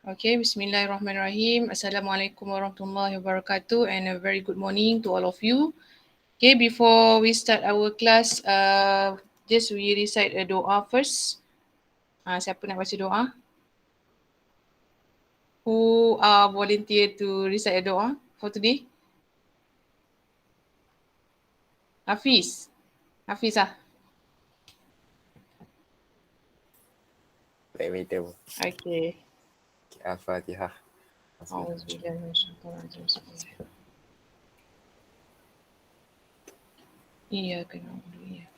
Okay, Bismillahirrahmanirrahim. Assalamualaikum warahmatullahi wabarakatuh and a very good morning to all of you. Okay, before we start our class, just we recite a doa first. Siapa nak baca doa? Who volunteer to recite a doa for today? Hafiz. Hafiz ah. Baik, madam. Okay. Al-Fatihah. Auzubillahi minasyaitonirrajim. Iyyaka na'budu wa iyyaka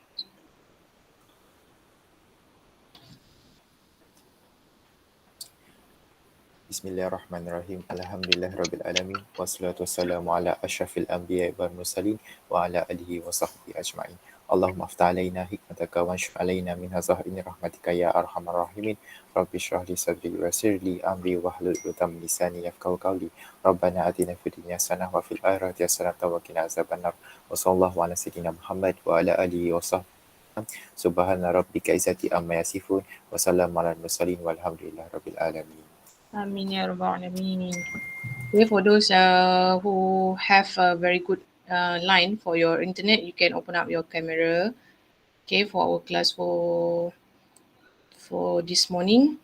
Bismillahirrahmanirrahim. Alhamdulillahirrabbilalamin. Wassalatu wassalamu ala asyrafil anbiya wal mursalin wa ala alihi wa sahbihi ajma'in. Allahumma aftah alaina hikmataka wa anshur alaina min hazaini rahmatika ya arhamar rahimin. Rabbi shrah li sadri wa yassir li amri wahlul 'uqdatam min lisani yafqahu qawli. Rabbana atina fid dunya hasanah wa fil akhirati hasanah wa qina azabannar. Wa sallallahu ala sayyidina Muhammad wa ala alihi wa sahbihi. Subhana rabbika izzati amma yasifun wa salamun alal mursalin walhamdulillahi rabbil alamin. Amin ya rabbal alamin. Okay, for those who have a very good line for your internet, you can open up your camera. Okay, for our class for this morning.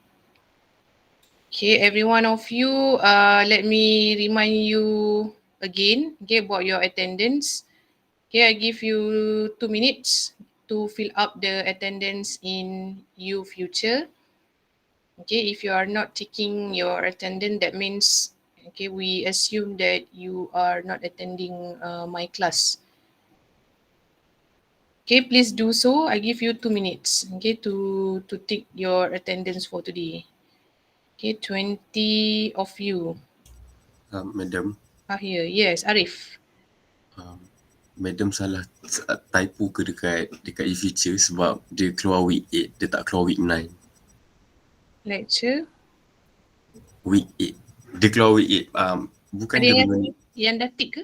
Okay, every one of you, let me remind you again, okay, about your attendance. Okay, I give you 2 minutes to fill up the attendance in future. Okay, if you are not taking your attendance, that means, okay, we assume that you are not attending my class. Okay, please do so. I give you 2 minutes, okay, to take your attendance for today. Okay, 20 of you Madam, are here. Yes, Arif. Madam salah typo ke dekat e-feature sebab dia keluar week 8, dia tak keluar week 9. Lecture. Week 8. Dia keluar week 8. Bukan Ada dia yang dah tick ke?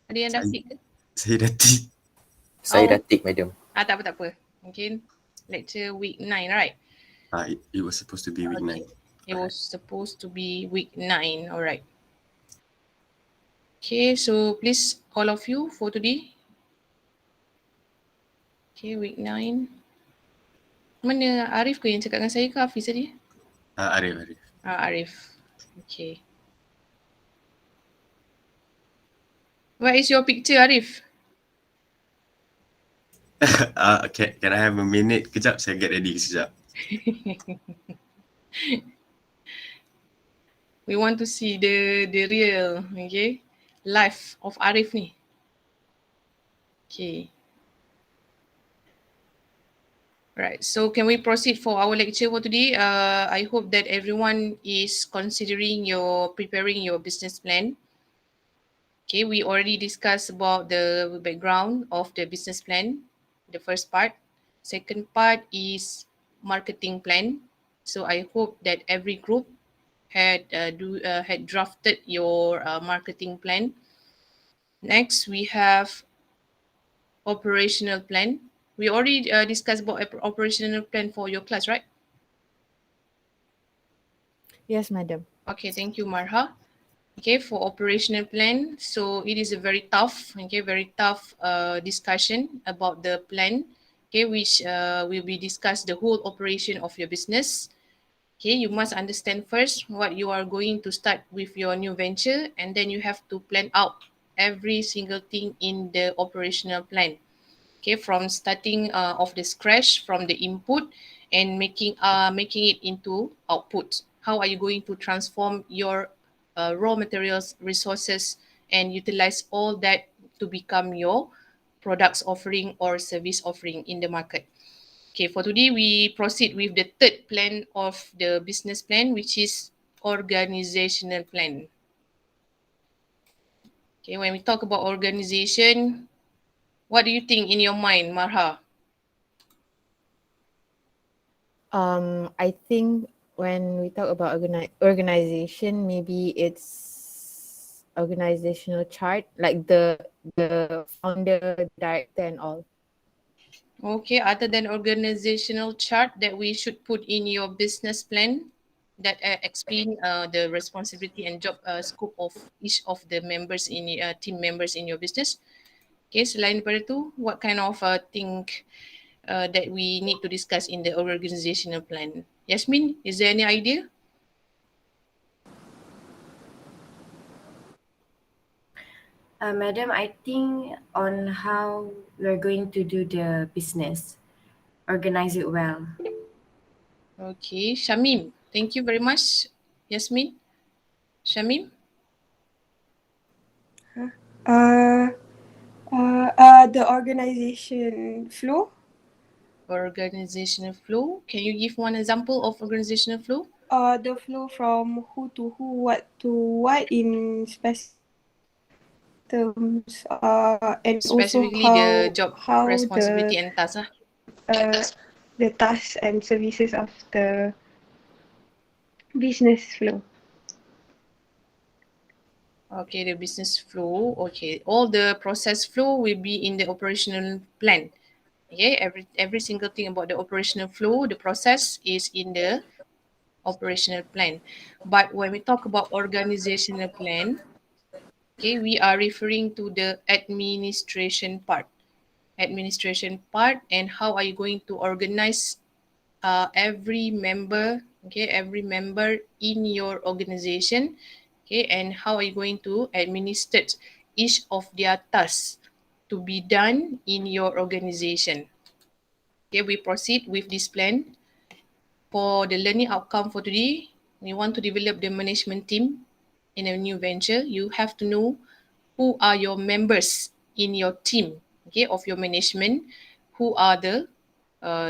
Ada yang dah tick ke? Saya dah tick. Saya dah tick, madam. Tak apa. Mungkin lecture week 9, right? It was supposed to be week 9. It was supposed to be week 9, alright. Okay, so please, all of you for today. Okay, week 9. Mana Arif ke yang cakap dengan saya ke Hafiz tadi? Arif. Arif. Okay. Where is your picture, Arif? Can I have a minute? Kejap, saya get ready sekejap. We want to see the real, okay, life of Arif ni. Okay. Right, so can we proceed for our lecture for today? I hope that everyone is preparing your business plan. Okay, we already discussed about the background of the business plan, the first part. Second part is marketing plan. So I hope that every group had drafted your marketing plan. Next, we have operational plan. We already discussed about operational plan for your class, right? Yes, madam. Okay, thank you, Marha. Okay, for operational plan, so it is a very tough discussion about the plan, okay, which will be discussed the whole operation of your business. Okay, you must understand first what you are going to start with your new venture, and then you have to plan out every single thing in the operational plan. Okay, from starting of the scratch, from the input and making it into output. How are you going to transform your raw materials, resources, and utilize all that to become your products offering or service offering in the market? Okay, for today, we proceed with the third plan of the business plan, which is organizational plan. Okay, when we talk about organization, what do you think in your mind, Marha? I think when we talk about organization, maybe it's organizational chart, like the founder, director, and all. Okay, other than organizational chart that we should put in your business plan, that explain the responsibility and job scope of each of the members in team members in your business. Okay, selain daripada tu, what kind of thing that we need to discuss in the organizational plan? Yasmin, is there any idea? Madam, I think on how we're going to do the business, organize it well. Okay, Shamim, thank you very much. Yasmin, Shamim. The organization flow. Organizational flow. Can you give one example of organizational flow? The flow from who to who, what to what in terms, and also Specifically the job how responsibility and task. the tasks and services of the business flow. Okay, the business flow. Okay, all the process flow will be in the operational plan. Okay, every single thing about the operational flow, the process is in the operational plan. But when we talk about organizational plan, okay, we are referring to the administration part. Administration part, and how are you going to organize every member, okay, every member in your organization, okay, and how are you going to administer each of their tasks to be done in your organization. Okay, we proceed with this plan. For the learning outcome for today, we want to develop the management team in a new venture. You have to know who are your members in your team, okay, of your management, who are the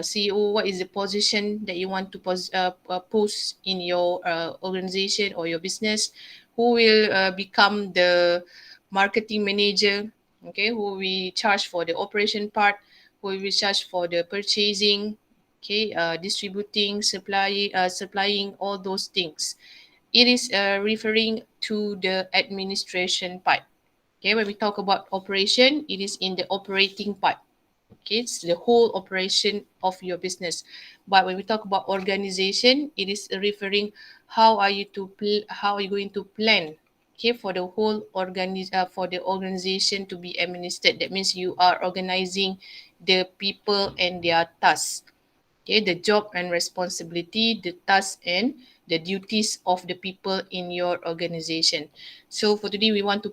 CEO, what is the position that you want to post in your organization or your business, who will become the marketing manager, okay, who will charge for the operation part, who will charge for the purchasing, okay, distributing, supplying all those things. It is referring to the administration part. Okay, when we talk about operation, it is in the operating part. Okay, it's the whole operation of your business. But when we talk about organization, it is referring how are you how are you going to plan, okay, for the whole for the organization to be administered. That means you are organizing the people and their tasks. Okay, the job and responsibility, the tasks and the duties of the people in your organization. So for today, we want to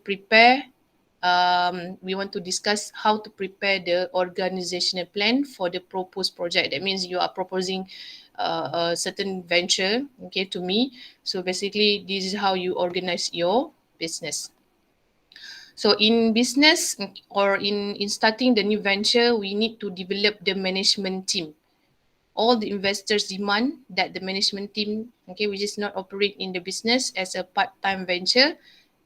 discuss how to prepare the organizational plan for the proposed project. That means you are proposing a certain venture, okay, to me. So basically, this is how you organize your business. So in business or in starting the new venture, we need to develop the management team. All the investors demand that the management team, okay, which is not operate in the business as a part-time venture,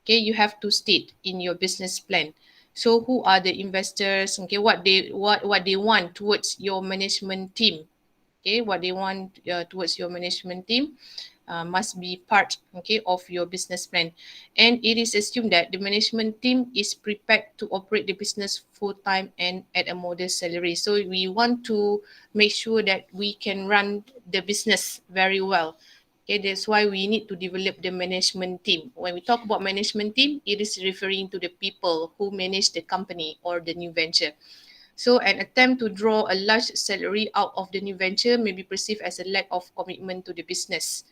okay, you have to state in your business plan. So who are the investors? Okay, what they want towards your management team. Okay, what they want towards your management team must be part, okay, of your business plan. And it is assumed that the management team is prepared to operate the business full time and at a modest salary. So we want to make sure that we can run the business very well. Okay, that's why we need to develop the management team. When we talk about management team, it is referring to the people who manage the company or the new venture. So an attempt to draw a large salary out of the new venture may be perceived as a lack of commitment to the business.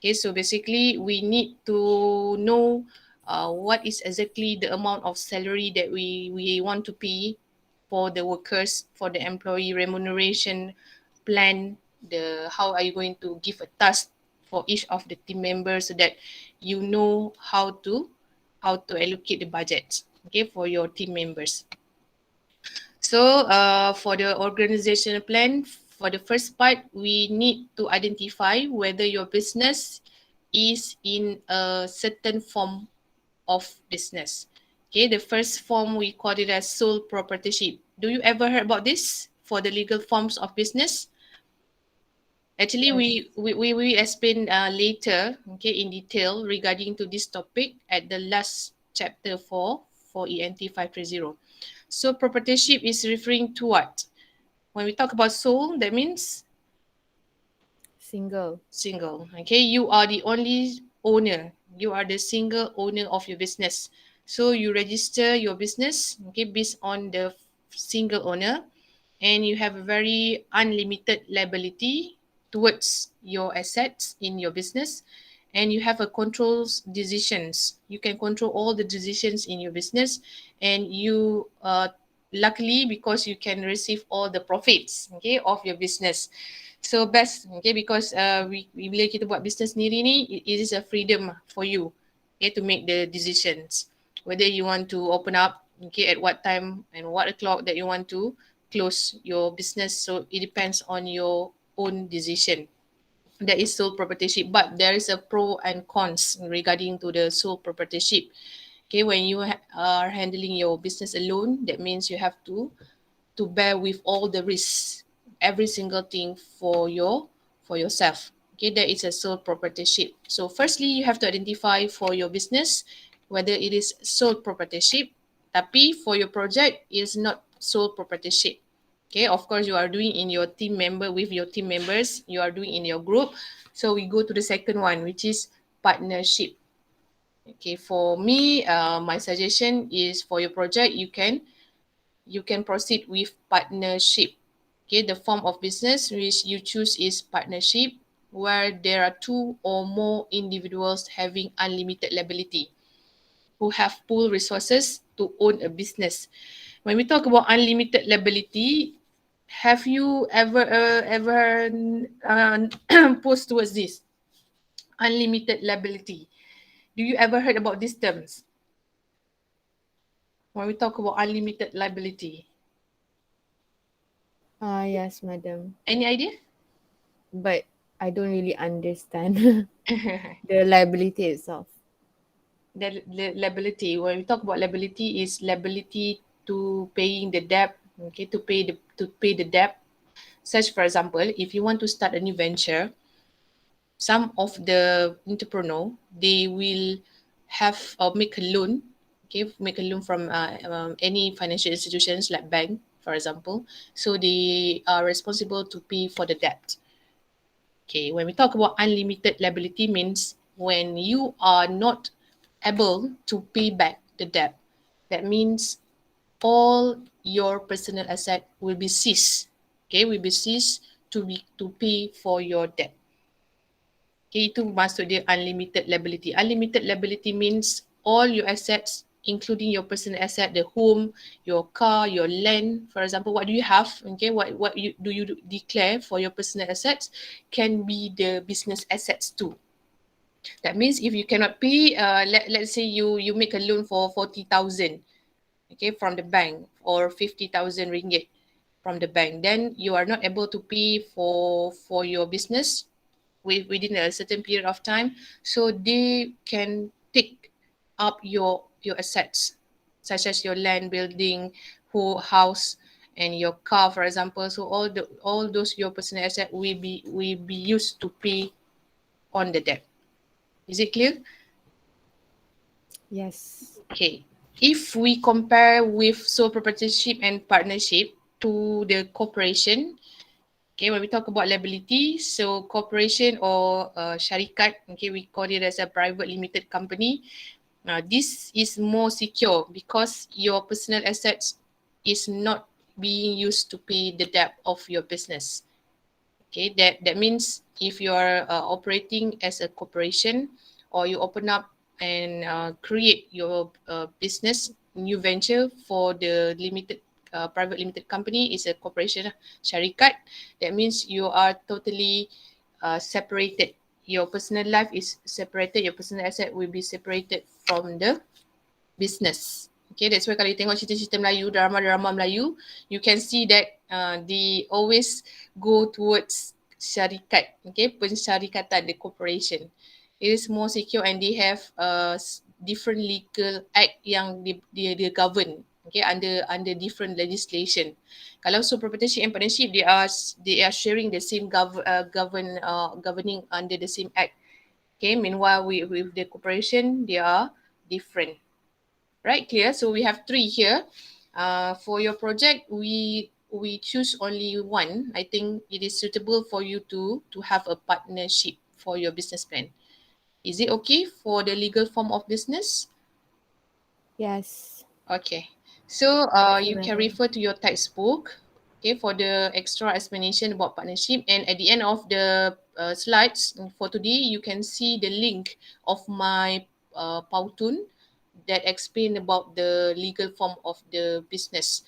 Okay, so basically we need to know what is exactly the amount of salary that we want to pay for the workers, for the employee remuneration plan, the how are you going to give a task for each of the team members so that you know how to allocate the budget, okay, for your team members. So for the organizational plan, for the first part, we need to identify whether your business is in a certain form of business. Okay, the first form we call it as sole proprietorship. Do you ever heard about this for the legal forms of business? Actually, we explain later, okay, in detail regarding to this topic at the last chapter for ent530. So proprietorship is referring to what? When we talk about sole, that means Single. Single. Okay, you are the only owner. You are the single owner of your business. So you register your business, okay, based on the single owner, and you have a very unlimited liability towards your assets in your business, and you have a controls decisions. You can control all the decisions in your business, and you luckily because you can receive all the profits, okay, of your business. So best, okay, because we bila kita buat business sendiri ni, it is a freedom for you, okay, to make the decisions whether you want to open up, okay, at what time and what o'clock that you want to close your business. So it depends on your own decision. That is sole proprietorship, but there is a pro and cons regarding to the sole proprietorship. Okay, when you are handling your business alone, that means you have to bear with all the risks, every single thing for yourself. Okay, that is a sole proprietorship. So firstly, you have to identify for your business whether it is sole proprietorship, tapi for your project it is not sole proprietorship. Okay, of course you are doing in your team member with your team members, you are doing in your group. So we go to the second one, which is partnership. Okay, for me, my suggestion is for your project, you can proceed with partnership. Okay, the form of business which you choose is partnership, where there are two or more individuals having unlimited liability who have pool resources to own a business. When we talk about unlimited liability, have you ever posed towards this unlimited liability? Do you ever heard about these terms when we talk about unlimited liability? Yes, madam. Any idea? But I don't really understand the liability itself. The liability, when we talk about liability, is liability to paying the debt, okay, to pay the debt. Such, for example, if you want to start a new venture, some of the entrepreneur, they will have or make a loan, okay, make a loan from any financial institutions like bank, for example. So they are responsible to pay for the debt. Okay, when we talk about unlimited liability means when you are not able to pay back the debt, that means all your personal asset will be seized. Okay, will be seized to pay for your debt. Okay, itu maksud dia unlimited liability. Unlimited liability means all your assets, including your personal asset, the home, your car, your land, for example, what do you have? Okay, what you declare for your personal assets can be the business assets too. That means if you cannot pay, let's say you make a loan for 40,000, okay, from the bank, or 50,000 ringgit from the bank, then you are not able to pay for your business within a certain period of time, so they can take up your assets, such as your land, building, whole house, and your car, for example. So all those your personal asset will be used to pay on the debt. Is it clear? Yes. Okay. If we compare with sole proprietorship and partnership to the corporation, okay, when we talk about liability, so corporation or syarikat, okay, we call it as a private limited company. This is more secure because your personal assets is not being used to pay the debt of your business. Okay, that means if you are operating as a corporation, or you open up and create your business new venture for the limited private limited company, is a corporation syarikat. That means you are totally separated. Your personal life is separated. Your personal asset will be separated from the business. Okay, that's why kalau you tengok cerita-cerita Melayu, drama-drama Melayu, you can see that they always go towards syarikat, okay, pensyarikatan, the corporation. It is more secure and they have different legal act yang dia govern, okay, under different legislation. Kalau sole proprietorship and partnership, they are sharing the same governing under the same act. Okay, meanwhile with the corporation, they are different. Right, clear? So we have three here. For your project, we we choose only one, I think it is suitable for you to have a partnership for your business plan. Is it okay for the legal form of business? Yes. Okay. So Okay, you can madam. refer to your textbook, okay, for the extra explanation about partnership. And at the end of the slides for today, you can see the link of my Powtoon that explain about the legal form of the business.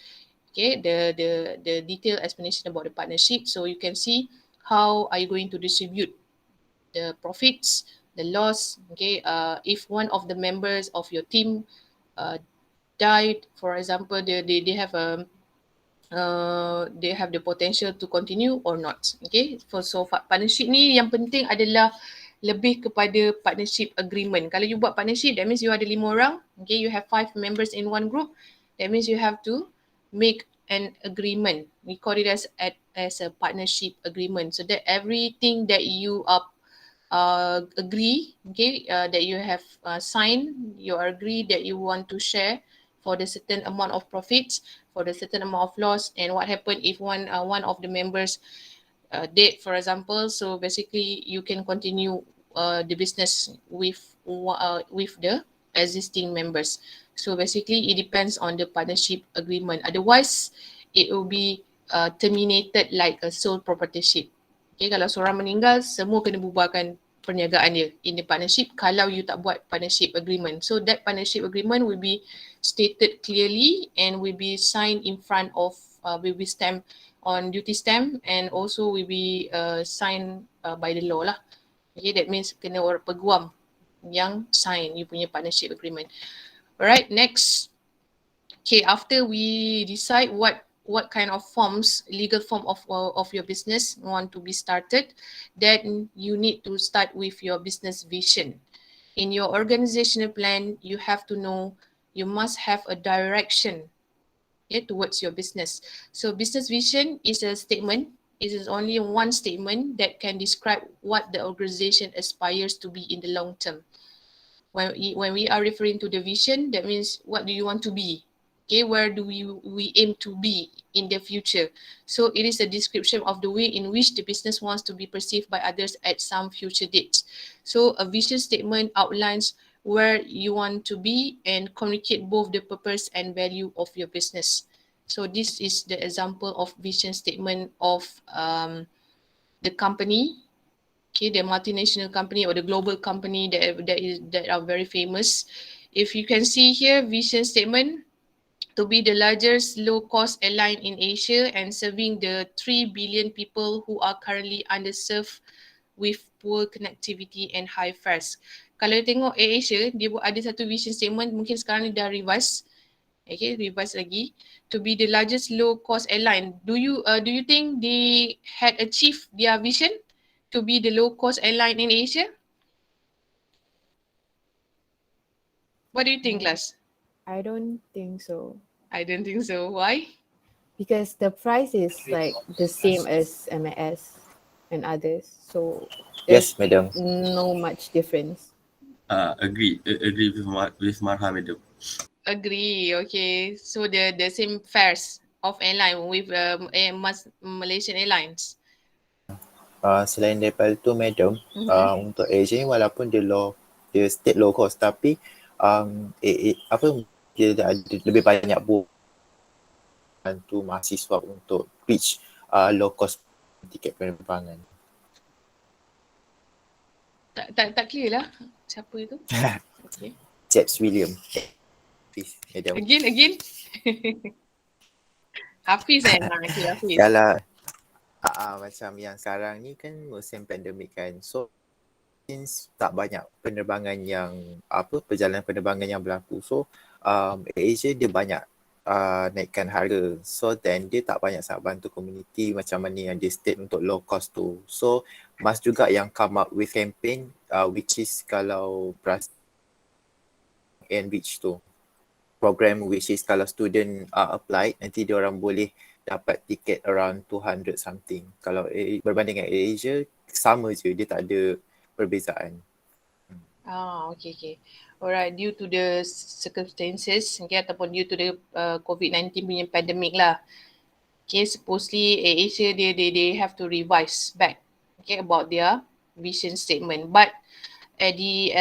Okay, the detailed explanation about the partnership. So you can see how are you going to distribute the profits, the loss. Okay, if one of the members of your team uh, died, for example, they have the potential to continue or not. Okay, so partnership ni yang penting adalah lebih kepada partnership agreement. Kalau you buat partnership, that means you ada 5 orang. Okay, you have 5 members in one group. That means you have to make an agreement. We call it as a partnership agreement. So that everything that you are agree, okay, that you have signed, you agree that you want to share for the certain amount of profits, for the certain amount of loss, and what happen if one of the members dead, for example. So basically, you can continue the business with the existing members. So basically, it depends on the partnership agreement. Otherwise, it will be terminated like a sole proprietorship. Okay, kalau seorang meninggal, semua kena bubarkan perniagaan dia in the partnership kalau you tak buat partnership agreement. So that partnership agreement will be stated clearly and will be signed in front of, will be stamped on duty stamp, and also will be signed by the law lah. Okay, that means kena orang peguam yang sign you punya partnership agreement. Alright, next. Okay, after we decide what kind of forms, legal form of your business want to be started, then you need to start with your business vision. In your organizational plan, you have to know, you must have a direction, okay, towards your business. So business vision is a statement. It is only one statement that can describe what the organization aspires to be in the long term. When we are referring to the vision, that means what do you want to be? Okay, where do we aim to be in the future? So it is a description of the way in which the business wants to be perceived by others at some future dates. So a vision statement outlines where you want to be and communicate both the purpose and value of your business. So this is the example of vision statement of the company, okay, the multinational company or the global company that are very famous. If you can see here, vision statement to be the largest low-cost airline in Asia and serving the 3 billion people who are currently underserved with poor connectivity and high fares. Kalau you tengok AirAsia, dia ada satu vision statement, mungkin sekarang ni dah revise. Okay, revise lagi. To be the largest low-cost airline. Do you think they had achieved their vision to be the low-cost airline in Asia? What do you think, Las? I don't think so. I don't think so. Why? Because the price is like the same as MAS and others. So Yes, there's madam. no much difference. Agree with Marha, madam. Agree. Okay. So the same fares of airline with Malaysian Airlines. Selain daripada tu, madam, untuk Asia ni walaupun dia state low cost, tapi dia ada lebih banyak bantu mahasiswa untuk reach low cost tiket penerbangan. Tak clear lah. Siapa itu? Okay. James William. Please, madam. Again. Hafiz okay, Hafiz. Kalau macam yang sekarang ni kan musim pandemik kan. So since tak banyak penerbangan yang perjalanan penerbangan yang berlaku. So Asia dia banyak naikkan harga. So then dia tak banyak sangat bantu community macam mana yang dia state untuk low cost tu. So Mas juga yang come up with campaign which is kalau enrich tu. Program which is kalau student apply, nanti dia orang boleh dapat tiket around 200 something. Kalau berbanding dengan Asia, sama je, dia tak ada perbezaan. Okay. Alright, due to the circumstances, okay, ataupun due to the COVID-19 punya pandemic lah. Okay, supposedly AirAsia they have to revise back, okay, about their vision statement. But at the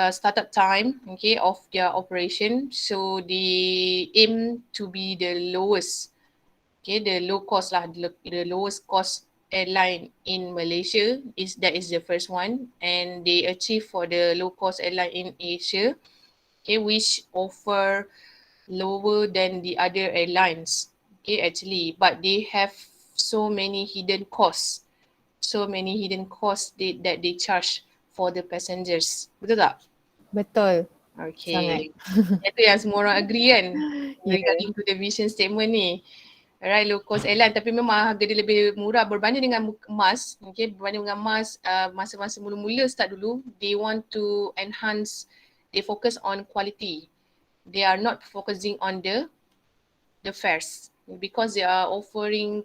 startup time, okay, of their operation, so they aim to be the lowest, okay, the low cost lah, the lowest cost airline in Malaysia, that is the first one, and they achieve for the low cost airline in Asia, okay, which offer lower than the other airlines, okay, actually, but they have so many hidden costs, that they charge for the passengers. Betul tak? Betul. Sangat. Okay. Itu yang semua orang agree kan? Yeah. Regarding to the vision statement ni. Alright, low cost airline, tapi memang harga dia lebih murah berbanding dengan emas. Okay, berbanding dengan emas, masa-masa mula-mula start dulu, they want to enhance, they focus on quality. They are not focusing on the fares, because they are offering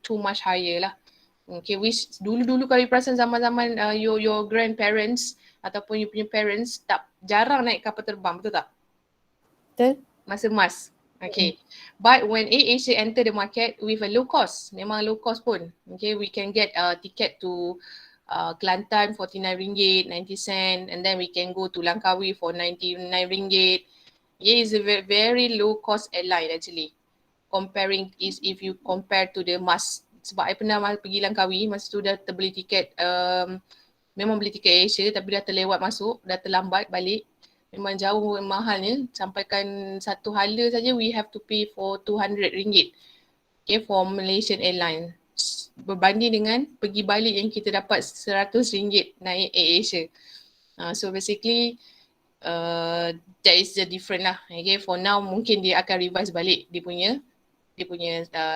too much higher lah. Okay, which dulu-dulu kalau you perasan zaman-zaman your grandparents ataupun you punya parents tak jarang naik kapal terbang, betul tak? Betul? Masa emas. Okay. But when AirAsia enter the market with a low cost, memang low cost pun. Okay, we can get a ticket to Kelantan RM49, 90 cents, and then we can go to Langkawi for RM99. Yeah, it's a very, very low cost airline actually. Comparing is if you compare to the mass. Sebab I pernah pergi Langkawi, masa tu dah terbeli tiket, memang beli tiket Asia tapi dah terlewat masuk, dah terlambat balik. Memang jauh mahalnya, sampaikan satu hala saja we have to pay for RM200, okay, for Malaysian Airlines. Berbanding dengan pergi balik yang kita dapat RM100 naik AirAsia. So basically that is the different lah. Okay, for now mungkin dia akan revise balik dia punya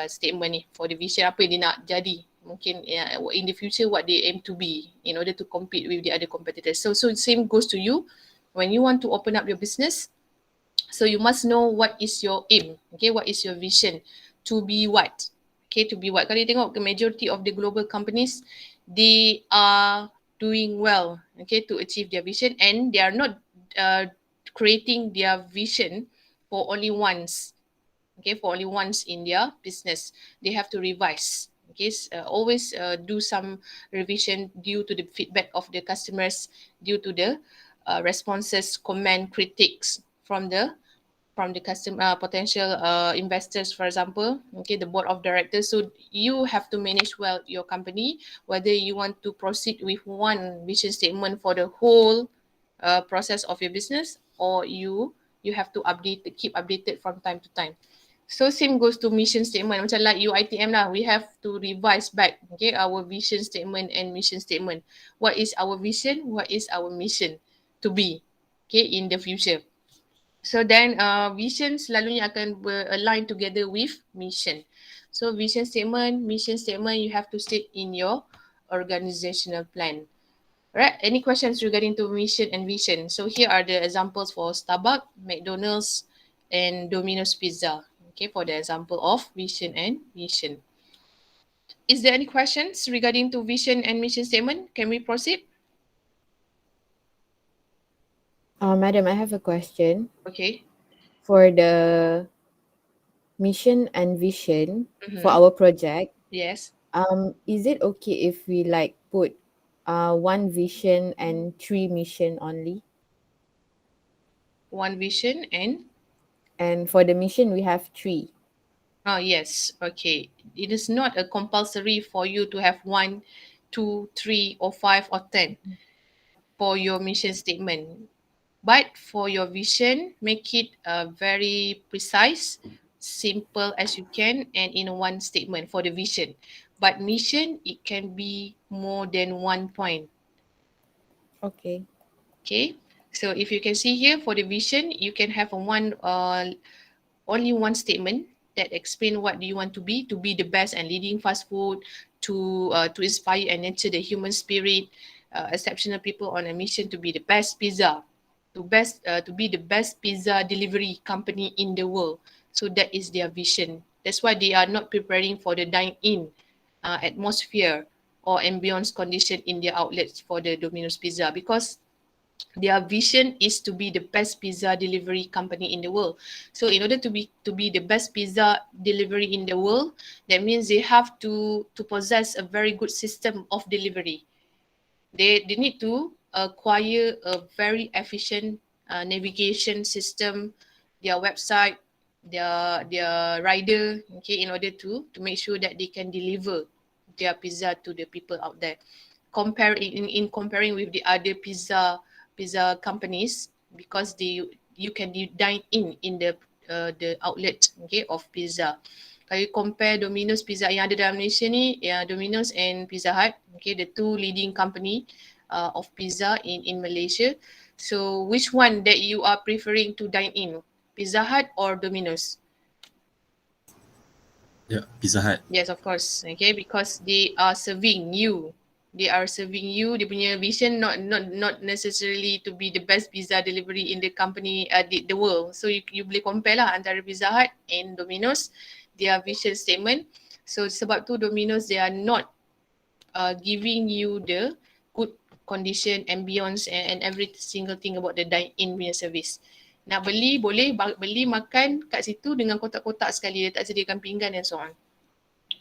statement ni for the vision apa yang dia nak jadi. Mungkin in the future what they aim to be in order to compete with the other competitors. So same goes to you when you want to open up your business. So you must know what is your aim. Okay, what is your vision to be what? Okay, to be what? Kalau you tengok the majority of the global companies, they are doing well, okay, to achieve their vision, and they are not creating their vision for only once. Okay, for only once in their business, they have to revise. Okay, always do some revision due to the feedback of the customers, due to the responses, comment, critiques from the customer, potential investors, for example, okay, the board of directors. So you have to manage well your company, whether you want to proceed with one vision statement for the whole process of your business, or you have to keep updated from time to time. So same goes to mission statement. Macam like UITM lah, we have to revise back, okay, our vision statement and mission statement. What is our vision? What is our mission to be, okay, in the future? So then vision selalunya akan align together with mission. So vision statement, mission statement, you have to state in your organizational plan. Alright, any questions regarding to mission and vision? So here are the examples for Starbucks, McDonald's, and Domino's Pizza. Okay, for the example of vision and mission. Is there any questions regarding to vision and mission statement? Can we proceed? Madam, I have a question. Okay. For the mission and vision for our project, Yes. is it okay if we like put one vision and 3 mission only? One vision and? And for the mission, we have 3. Oh, yes. Okay. It is not a compulsory for you to have 1, 2, 3, or 5, or 10 for your mission statement. But for your vision, make it very precise, simple as you can, and in one statement for the vision. But mission, it can be more than 1 point. Okay. Okay. So if you can see here for the vision, you can have only one statement that explain what do you want to be the best and leading fast food, to inspire and nurture the human spirit, exceptional people on a mission to be the best pizza, to be the best pizza delivery company in the world. So that is their vision. That's why they are not preparing for the dine-in atmosphere or ambience condition in their outlets for the Domino's Pizza, because Their vision is to be the best pizza delivery company in the world. So in order to be the best pizza delivery in the world, that means they have to possess a very good system of delivery. They need to acquire a very efficient navigation system, their website, their rider, okay, in order to make sure that they can deliver their pizza to the people out there. In comparing with the other pizza companies, because you can dine in the outlet, okay, of pizza. Kalau you compare Domino's Pizza yang ada dalam Malaysia ni, ya, Domino's and Pizza Hut, okay, the two leading company of pizza in Malaysia. So which one that you are preferring to dine in? Pizza Hut or Domino's? Ya, Pizza Hut. Yes, of course. Okay, because they are serving you. They are serving you. Dia punya vision not necessarily to be the best pizza delivery in the company the world. So you boleh compare lah antara Pizza Hut and Domino's, their vision statement. So sebab tu Domino's, they are not giving you the good condition, ambience and every single thing about the dine-in punya service. Nak beli boleh beli makan kat situ dengan kotak-kotak sekali. Dia tak sediakan pinggan and so on.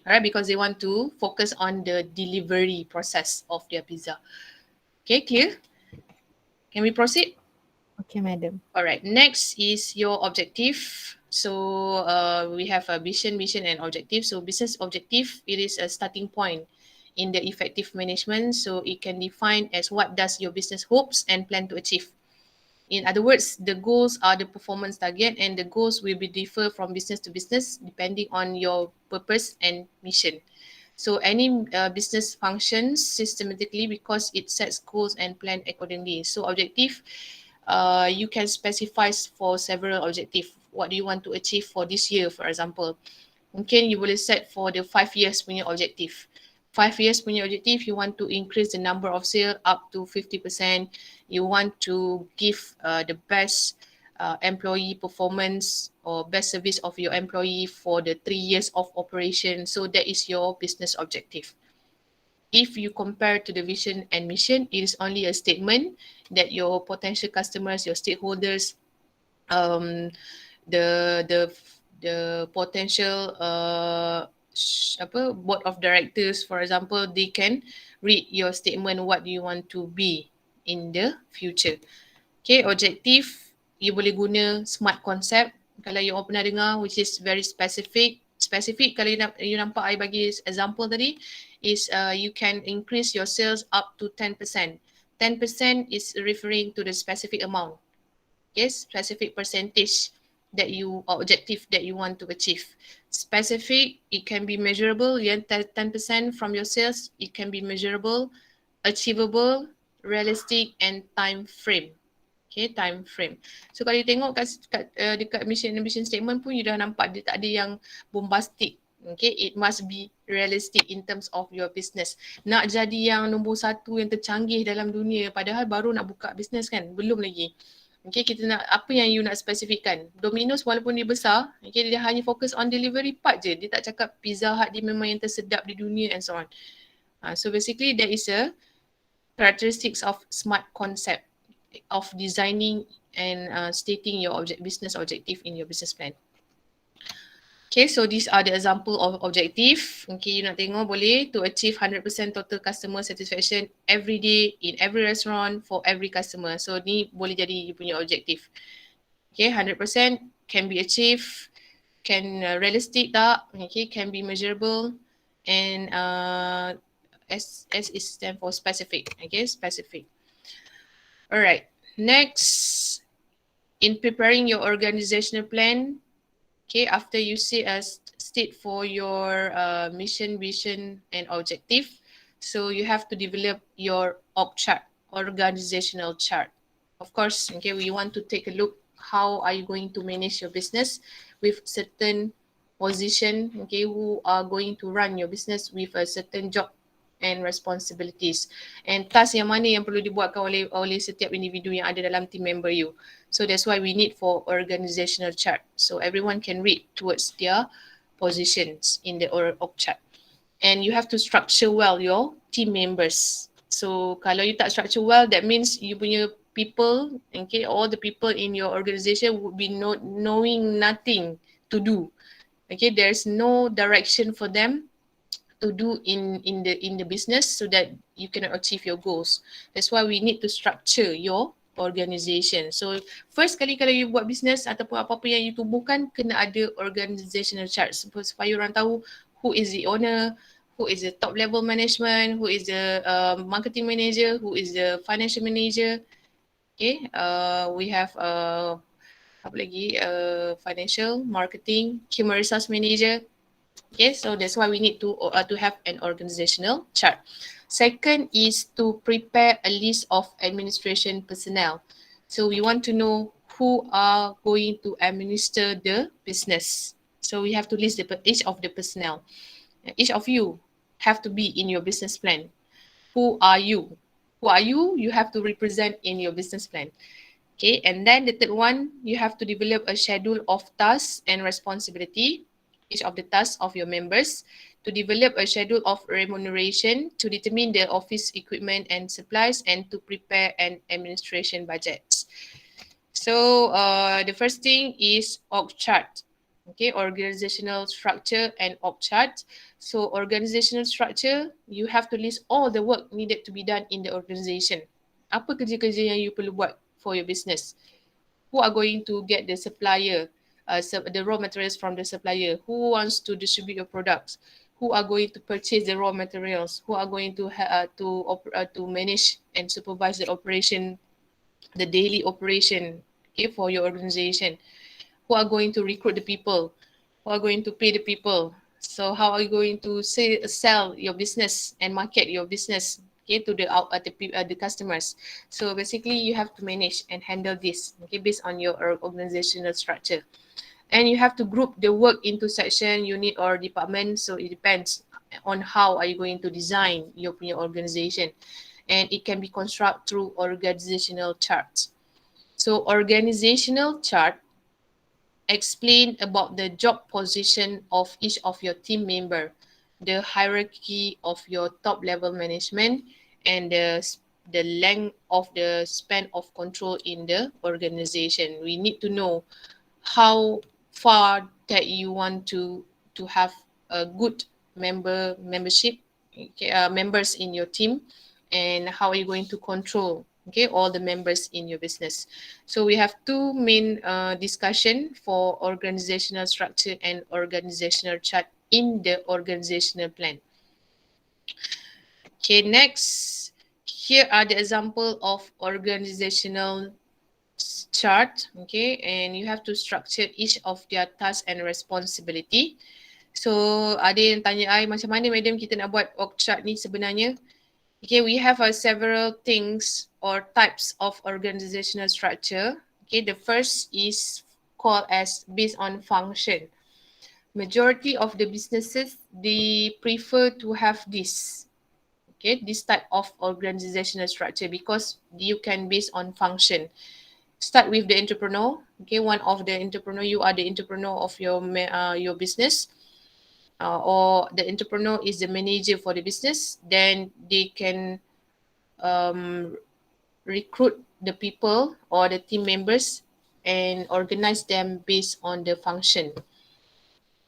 Alright, because they want to focus on the delivery process of their pizza. Okay, clear? Can we proceed? Okay, madam. Alright, next is your objective. So we have a vision, mission and objective. So business objective, it is a starting point in the effective management. So it can define as what does your business hopes and plan to achieve. In other words, the goals are the performance target and the goals will be differ from business to business depending on your purpose and mission. So any business functions systematically because it sets goals and plan accordingly. So objective, you can specify for several objectives. What do you want to achieve for this year, for example? Mungkin you boleh set for the 5 years punya objective. 5 years punya objective, you want to increase the number of sales up to 50%. You want to give the best employee performance or best service of your employee for the 3 years of operation. So that is your business objective. If you compare to the vision and mission, it is only a statement that your potential customers, your stakeholders, the potential board of directors, for example, they can read your statement what you want to be in the future. Okay, objective, you boleh guna SMART concept. Kalau you pernah dengar, which is very specific. Specific, kalau you nampak I bagi example tadi, is you can increase your sales up to 10%. 10% is referring to the specific amount. Yes, specific percentage that you, or objective that you want to achieve. Specific, it can be measurable. 10% from your sales, it can be measurable, achievable, realistic and time frame. Okay, time frame. So kalau you tengok dekat mission and vision statement pun, you dah nampak dia tak ada yang bombastic. Okay, it must be realistic in terms of your business. Nak jadi yang nombor 1 yang tercanggih dalam dunia, padahal baru nak buka business kan, belum lagi. Okay, kita nak apa yang you nak spesifikkan. Domino's walaupun dia besar, okay, dia hanya fokus on delivery part je. Dia tak cakap Pizza Hut dia memang yang tersedap di dunia and so on. So basically there is a characteristics of SMART concept of designing and stating your business objective in your business plan. Okay, so these are the example of objective. Okay, you nak tengok boleh to achieve 100% total customer satisfaction every day in every restaurant for every customer. So ni boleh jadi you punya objective. Okay, 100% can be achieved, can realistic tak, okay, can be measurable and S is stand for specific. Okay, specific. Alright, next, in preparing your organizational plan, okay, after you state for your mission, vision, and objective, so you have to develop your org chart, organizational chart. Of course, okay, we want to take a look how are you going to manage your business with certain position, okay, who are going to run your business with a certain job and responsibilities. And task yang mana yang perlu dibuatkan oleh setiap individu yang ada dalam team member you. So that's why we need for organizational chart. So everyone can read towards their positions in the org chart. And you have to structure well your team members. So kalau you tak structure well, that means you punya people, okay, all the people in your organization would be knowing nothing to do. Okay, there's no direction for them to do in the business so that you can achieve your goals. That's why we need to structure your organisation. So first kali kalau you buat business ataupun apa-apa yang you tubuhkan, kena ada organizational chart supaya orang tahu who is the owner, who is the top level management, who is the marketing manager, who is the financial manager. Okay, we have apa lagi, financial, marketing, human resource manager. Okay, so that's why we need to have an organizational chart. Second is to prepare a list of administration personnel. So we want to know who are going to administer the business. So we have to list each of the personnel. Each of you have to be in your business plan. Who are you? Who are you? You have to represent in your business plan. Okay, and then the third one, you have to develop a schedule of tasks and responsibility, each of the tasks of your members, to develop a schedule of remuneration, to determine the office equipment and supplies, and to prepare an administration budget. So the first thing is org chart. Okay, organizational structure and org chart. So organizational structure, you have to list all the work needed to be done in the organization. Apa kerja-kerja yang you perlu buat for your business? Who are going to get the supplier, the raw materials from the supplier? Who wants to distribute your products? Who are going to purchase the raw materials? Who are going to manage and supervise the operation, the daily operation, okay, for your organization? Who are going to recruit the people? Who are going to pay the people? So how are you going to sell your business and market your business, okay, to the customers? So basically, you have to manage and handle this, okay, based on your organizational structure. And you have to group the work into section, unit, or department. So it depends on how are you going to design your organization, and it can be constructed through organizational charts. So organizational chart explain about the job position of each of your team member, the hierarchy of your top level management, and the length of the span of control in the organization. We need to know how far that you want to have a good membership, okay, members in your team, and how are you going to control, okay, all the members in your business. So we have two main discussion for organizational structure and organizational chart in the organizational plan. Okay, next, here are the example of organizational chart, okay, and you have to structure each of their task and responsibility. So ada yang tanya I, macam mana madam kita nak buat org chart ni sebenarnya? Okay, we have several things or types of organizational structure. Okay, the first is called as based on function. Majority of the businesses, they prefer to have this, okay, this type of organizational structure because you can base on function. Start with the entrepreneur. Okay, one of the entrepreneur, you are the entrepreneur of your business. Or the entrepreneur is the manager for the business, then they can recruit the people or the team members and organize them based on the function.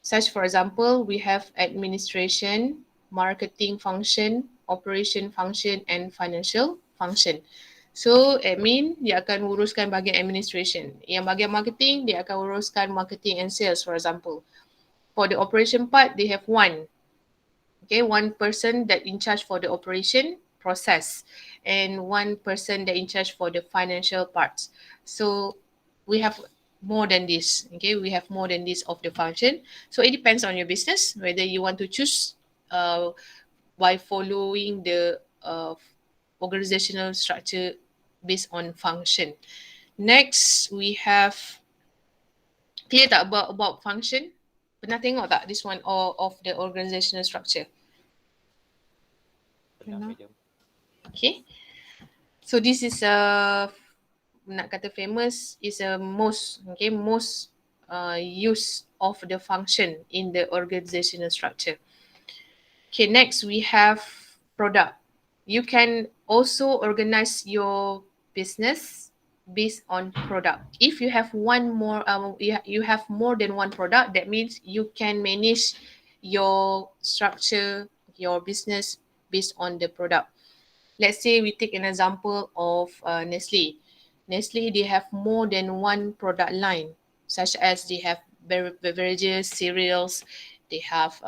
Such, for example, we have administration, marketing function, operation function, and financial function. So admin, dia akan uruskan bahagian administration. Yang bahagian marketing, dia akan uruskan marketing and sales, for example. For the operation part, they have one person that in charge for the operation process, and one person that in charge for the financial parts. So we have more than this, okay? We have more than this of the function. So it depends on your business, whether you want to choose by following the organizational structure based on function. Next, we have, clear tak about function? Pernah tengok tak this one of the organizational structure? Pernah, madam. Okay. So this is nak kata famous, is a most use of the function in the organizational structure. Okay, next we have product. You can also organize your business based on product. If you have you have more than one product, that means you can manage your structure, your business based on the product. Let's say we take an example of Nestle. Nestle, they have more than one product line, such as they have beverages, cereals, they have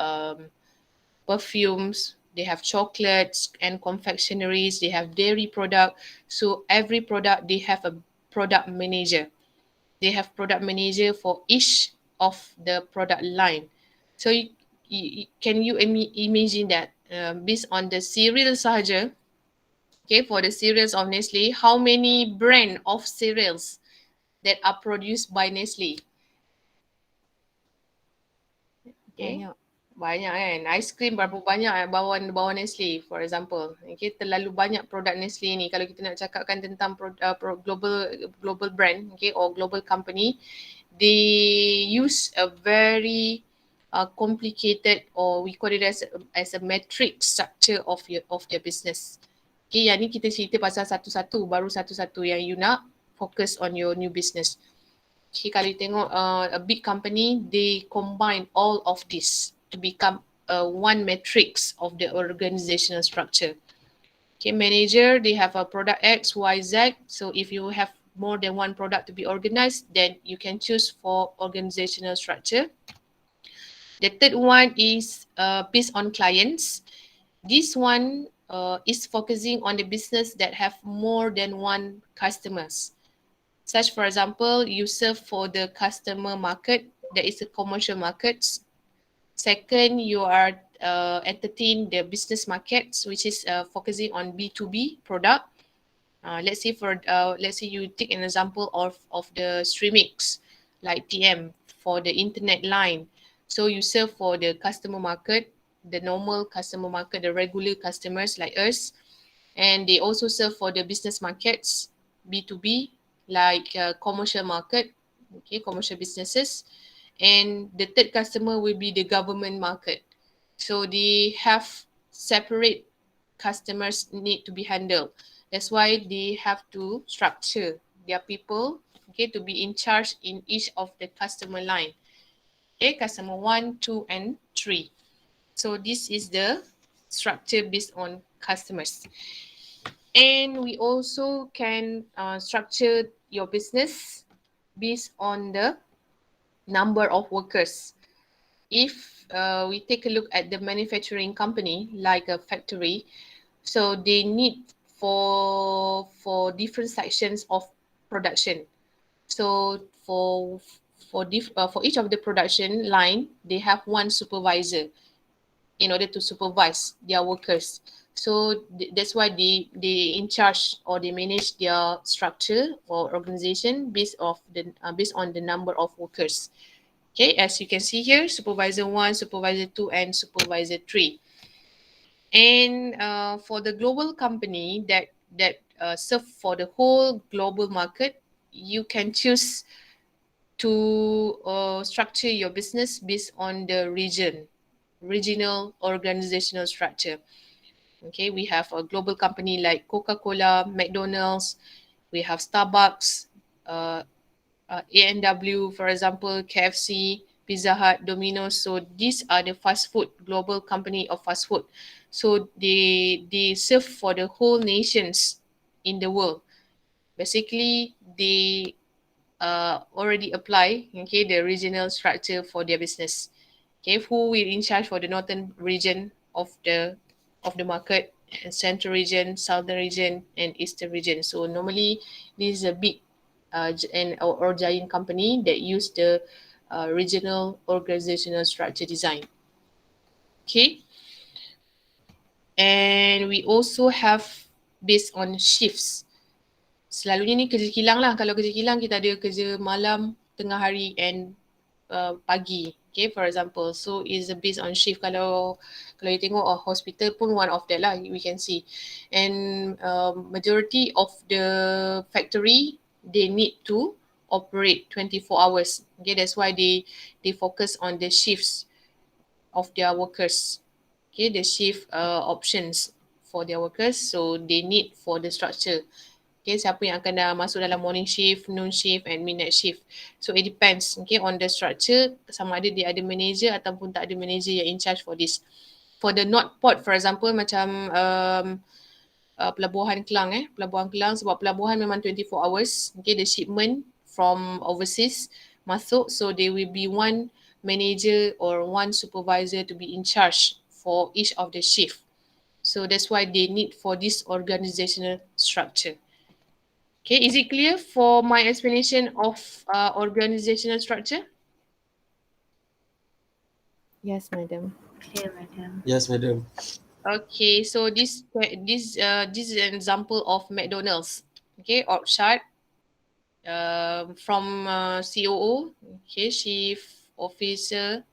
perfumes, they have chocolates and confectionaries, they have dairy product. So every product, they have a product manager. They have product manager for each of the product line. So can you imagine that based on the cereal sahaja, okay, for the cereals of Nestle, how many brand of cereals that are produced by Nestle? Okay, Banyak. banyak kan. Ice cream berapa banyak bawa Nestle, for example. Okay, terlalu banyak produk Nestle ni. Kalau kita nak cakapkan tentang global brand, okay, or global company, they use a very complicated, or we call it as a metric structure of their business. Okay, yang ni kita cerita pasal satu-satu, baru satu-satu yang you nak focus on your new business. Okay, kalau you tengok a big company, they combine all of this to become one matrix of the organizational structure. Okay, manager, they have a product X, Y, Z. So if you have more than one product to be organized, then you can choose for organizational structure. The third one is based on clients. This one is focusing on the business that have more than one customers. Such, for example, you serve for the customer market, that is a commercial markets. Second, you are entertain the business markets, which is focusing on B2B product. Let's say you take an example of the streamings like TM for the internet line. So you serve for the customer market, the normal customer market, the regular customers like us, and they also serve for the business markets, B2B, like commercial market, okay, commercial businesses. And the third customer will be the government market. So they have separate customers need to be handled. That's why they have to structure their people, okay, to be in charge in each of the customer line. Okay, customer 1, 2, and 3. So this is the structure based on customers. And we also can structure your business based on the number of workers. If we take a look at the manufacturing company, like a factory, so they need for different sections of production. So for each of the production line, they have one supervisor in order to supervise their workers. So that's why they in charge, or they manage their structure or organization based on the number of workers. Okay, as you can see here, supervisor 1, supervisor 2, and supervisor 3. And for the global company that serve for the whole global market, you can choose to structure your business based on the regional organizational structure. Okay, we have a global company like Coca-Cola, McDonald's, we have Starbucks, A&W, for example, KFC, Pizza Hut, Domino's. So these are the fast food, global company of fast food. So they serve for the whole nations in the world. Basically, they already apply, okay, the regional structure for their business. Okay, who will in charge for the northern region of the market, and central region, southern region, and eastern region. So normally this is a big or giant company that use the regional organizational structure design. Okay, and we also have based on shifts. Selalunya ni kerja kilang lah. Kalau kerja kilang, kita ada kerja malam, tengah hari, and pagi. Okay, for example. So is based on shift. Kalau you tengok hospital pun one of that lah, we can see. And majority of the factory, they need to operate 24 hours. Okay, that's why they focus on the shifts of their workers. Okay, the shift options for their workers. So they need for the structure. Okay, siapa yang akan masuk dalam morning shift, noon shift and midnight shift. So it depends, okay, on the structure, sama ada dia ada manager ataupun tak ada manager yang in charge for this. For the not port, for example, macam pelabuhan Kelang pelabuhan Kelang, sebab pelabuhan memang 24 hours, okay, the shipment from overseas masuk, so there will be one manager or one supervisor to be in charge for each of the shift. So that's why they need for this organizational structure. Okay, is it clear for my explanation of organizational structure? Yes, madam. Clear, madam. Yes, madam. Okay, so this is an example of McDonald's. Okay, org chart from COO, okay, chief officer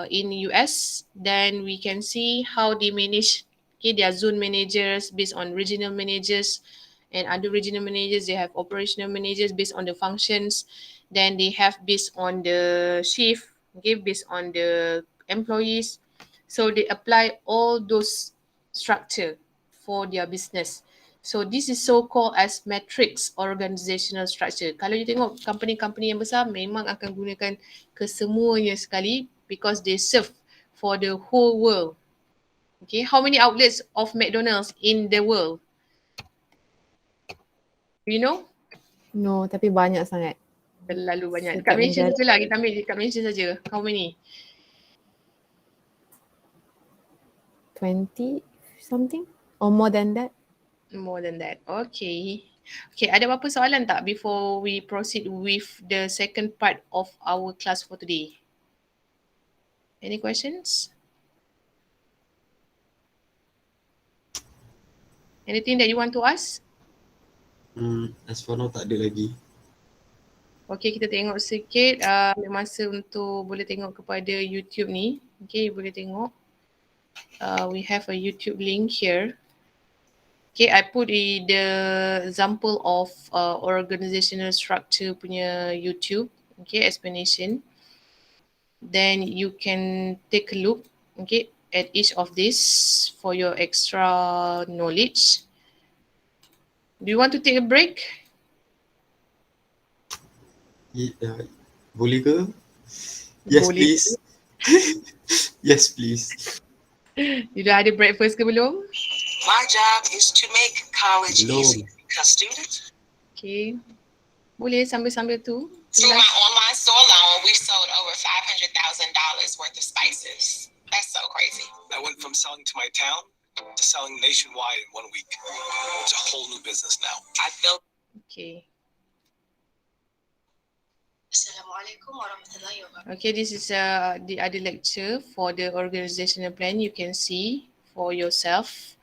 in US. Then we can see how they manage. Okay, their zone managers based on regional managers, and under regional managers they have operational managers based on the functions. Then they have based on the shift, okay, based on the employees. So they apply all those structure for their business. So this is so called as matrix organizational structure. Kalau you tengok company-company yang besar memang akan gunakan kesemuanya sekali because they serve for the whole world. Okay, how many outlets of McDonald's in the world? Do you know? No, tapi banyak sangat. Terlalu banyak. Dekat Setiap Malaysia negara. saja lah. Kita ambil dekat Malaysia saja. How many? 20 something or more than that. More than that. Okay. Okay, ada apa-apa soalan tak before we proceed with the second part of our class for today? Any questions? Anything that you want to ask? As for now tak ada lagi. Okay, kita tengok sikit. Ambil masa untuk boleh tengok kepada YouTube ni. Okay, boleh tengok. We have a YouTube link here. Okay, I put the example of organizational structure punya YouTube. Okay, explanation. Then you can take a look, okay, at each of this for your extra knowledge. Do you want to take a break? Boleh ke? Yes, Boleh. please. Yes, please. You dah ada breakfast ke belum? My job is to make college Belum. easy because students. Okay. Boleh sambil-sambil tu. Through my online store alone, we sold over $500,000 worth of spices. That's so crazy. I went from selling to my town to selling nationwide in 1 week. It's a whole new business now. I built. Okay. Assalamualaikum warahmatullahi wabarakatuh. Okay, this is the other lecture for the organizational plan. You can see for yourself.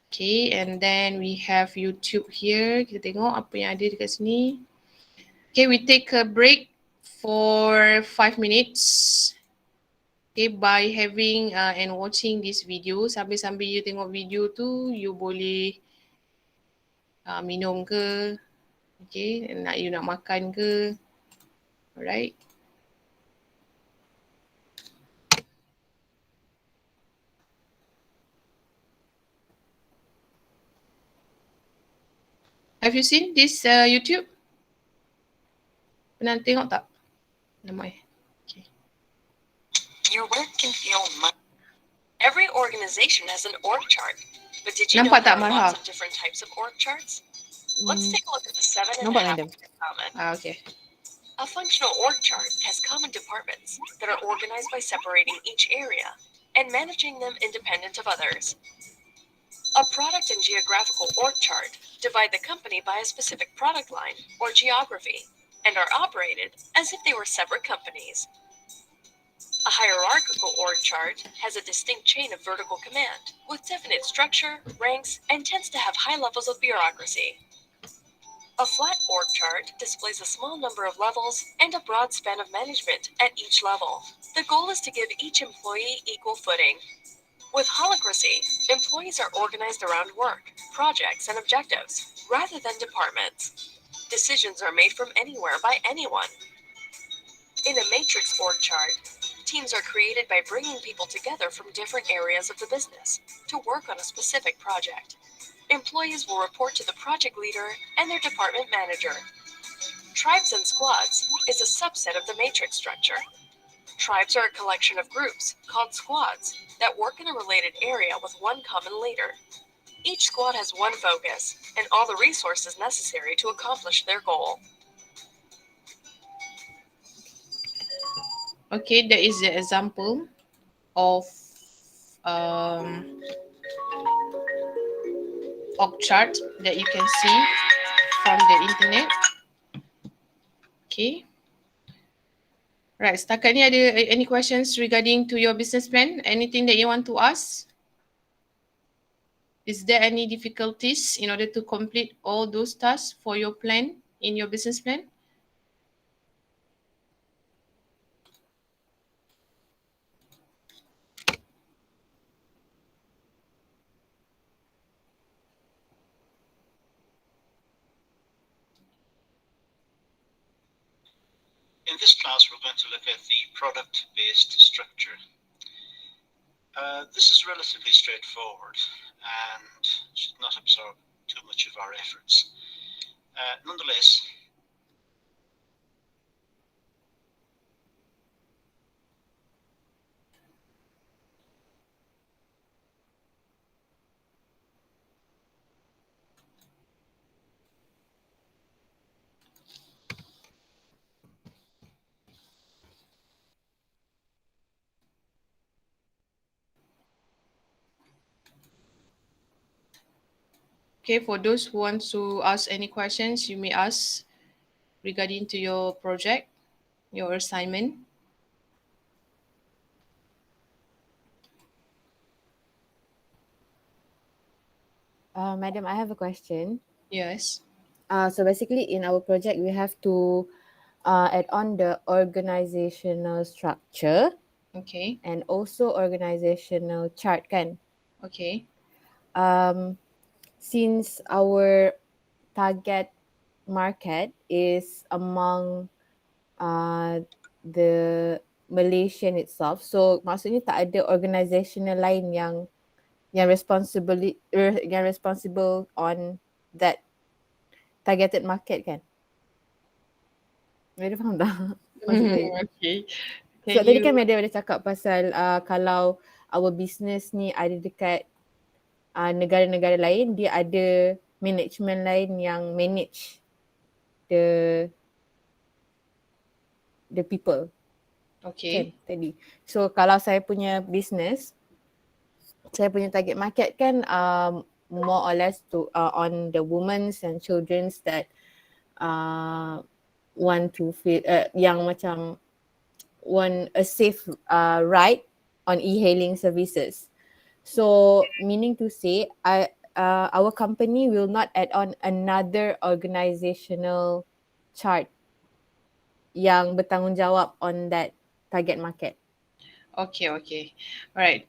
Okay, and then we have YouTube here. Kita tengok apa yang ada dekat sini. Okay, we take a break for 5 minutes. Okay, by having and watching this video, sambil-sambil you tengok video tu, you boleh minum ke, okay, you nak makan ke. Alright. Have you seen this YouTube? Pernah tengok tak? Nama okay. Your work can feel much. Every organization has an org chart, but did you know Nampak there tak, are Marha? lots of different types of org charts? Let's take a look at the 7.5 Nampak, madam. common. Okay. A functional org chart has common departments that are organized by separating each area and managing them independent of others. A product and geographical org chart divide the company by a specific product line or geography and are operated as if they were separate companies. A hierarchical org chart has a distinct chain of vertical command with definite structure, ranks, and tends to have high levels of bureaucracy. A flat org chart displays a small number of levels and a broad span of management at each level. The goal is to give each employee equal footing. With holacracy, employees are organized around work, projects, and objectives, rather than departments. Decisions are made from anywhere by anyone. In a matrix org chart, teams are created by bringing people together from different areas of the business to work on a specific project. Employees will report to the project leader and their department manager. Tribes and squads is a subset of the matrix structure. Tribes are a collection of groups, called squads, that work in a related area with one common leader. Each squad has one focus and all the resources necessary to accomplish their goal. Okay, that is the example of um, org chart that you can see from the internet. Okay. Right, setakat ni ada any questions regarding to your business plan? Anything that you want to ask? Is there any difficulties in order to complete all those tasks for your plan in your business plan? In this class, we're going to look at the product-based structure. This is relatively straightforward and should not absorb too much of our efforts. Nonetheless, Okay, for those who want to ask any questions, you may ask regarding to your project, your assignment. Madam, I have a question. Yes. So basically in our project, we have to add on the organizational structure Okay. and also organizational chart kan. Okay. Since our target market is among the Malaysian itself, so maksudnya tak ada organizational lain yang responsible on that targeted market kan? Ada faham tak maksud saya? Okay. Can Sebab tadi you kan Madam ada cakap pasal kalau our business ni ada dekat negara-negara lain, dia ada management lain yang manage the people kan okay. tadi. So kalau saya punya business, saya punya target market kan more or less to on the women's and children's that want to feel yang macam want a safe ride on e-hailing services. So meaning to say our company will not add on another organizational chart yang bertanggungjawab on that target market. Okay, okay. All right.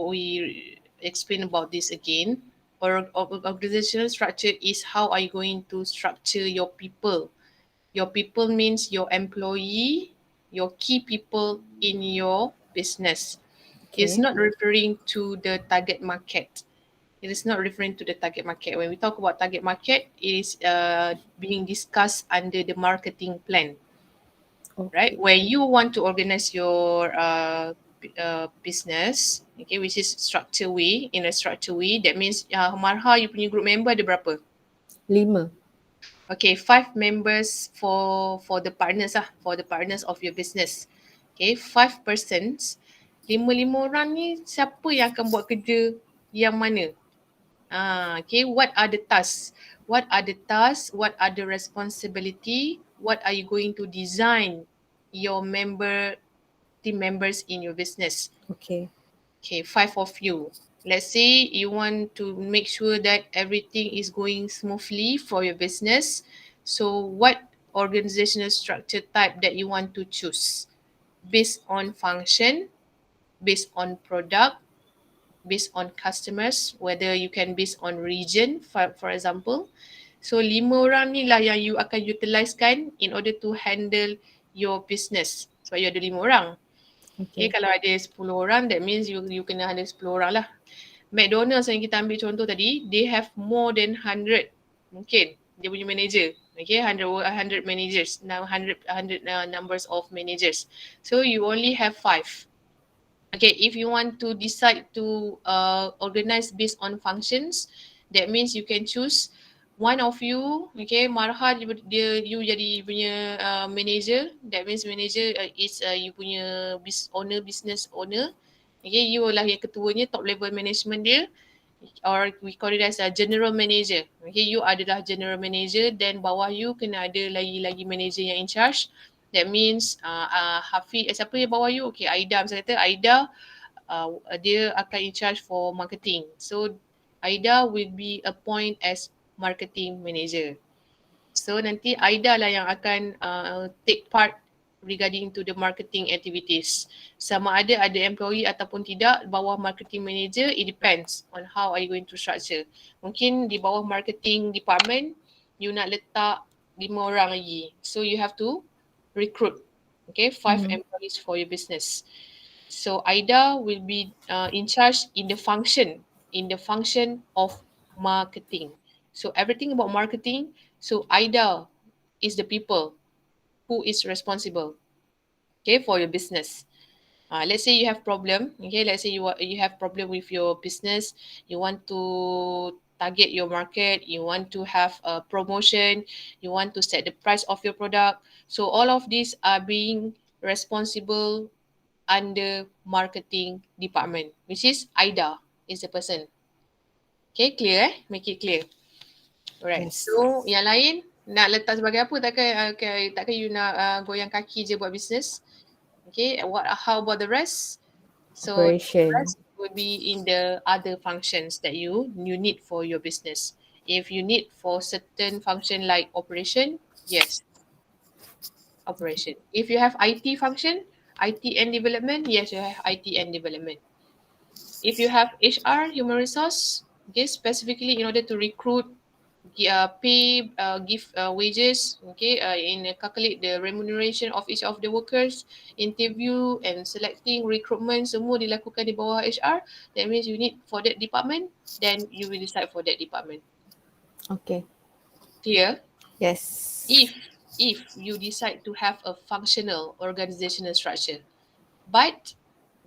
We explain about this again. Organizational structure is how are you going to structure your people. Your people means your employee, your key people in your business. It's Okay. not referring to the target market. It is not referring to the target market. When we talk about target market, it is being discussed under the marketing plan. Right? Okay. When you want to organize your business, okay, which is structure way, in a structure way, that means Marha, you punya group member ada berapa? 5. Okay, 5 members for the partners for the partners of your business. Okay, 5 persons. 5 orang ni siapa yang akan buat kerja yang mana? Okay, what are the tasks? What are the tasks? What are the responsibility? What are you going to design your team members in your business? Okay. Okay, 5 of you. Let's say you want to make sure that everything is going smoothly for your business. So what organizational structure type that you want to choose? Based on function, based on product, based on customers, whether you can based on region, for example. So 5 orang ni lah yang you akan utilisekan in order to handle your business. Sebab you ada 5 orang. Okay, Okay. kalau ada 10 orang, that means you kena handle 10 orang lah. McDonald's yang kita ambil contoh tadi, they have more than 100 mungkin dia punya manager. Okay, 100 managers, now 100 numbers of managers. So you only have 5. Okay, if you want to decide to organize based on functions, that means you can choose one of you. Okay, Marha you jadi punya manager. That means manager is you punya business owner. Okay, you lah yang ketuanya, top level management dia, or we call it as a general manager. Okay, you adalah general manager, then bawah you kena ada lagi manager yang in charge. That means Hafiz, siapa yang bawah you? Okay, Aida, misalnya kata Aida dia akan in charge for marketing. So Aida will be appointed as marketing manager. So nanti Aida lah yang akan take part regarding to the marketing activities. Sama ada employee ataupun tidak, bawah marketing manager, it depends on how are you going to structure. Mungkin di bawah marketing department, you nak letak 5 orang lagi. So you have to recruit, okay, 5 employees for your business. So Aida will be in charge in the function of marketing. So everything about marketing, so Aida is the people who is responsible, okay, for your business. Let's say you have problem, okay, let's say you have problem with your business, you want to target your market, you want to have a promotion, you want to set the price of your product. So all of these are being responsible under marketing department, which is Aida is the person. Okay, clear Make it clear. Alright, Yes. so yang lain nak letak sebagai apa? Takkan you nak goyang kaki je buat business. Okay, how about the rest? So Operation. the rest will be in the other functions that you need for your business. If you need for certain function like operation, yes, operation. If you have IT function, IT and development, yes, you have IT and development. If you have HR, human resource, okay, specifically in order to recruit, pay, give wages, okay, calculate the remuneration of each of the workers, interview and selecting, recruitment, semua dilakukan di bawah HR. That means you need for that department, then you will decide for that department. Okay. Clear? Yes. If you decide to have a functional organizational structure, but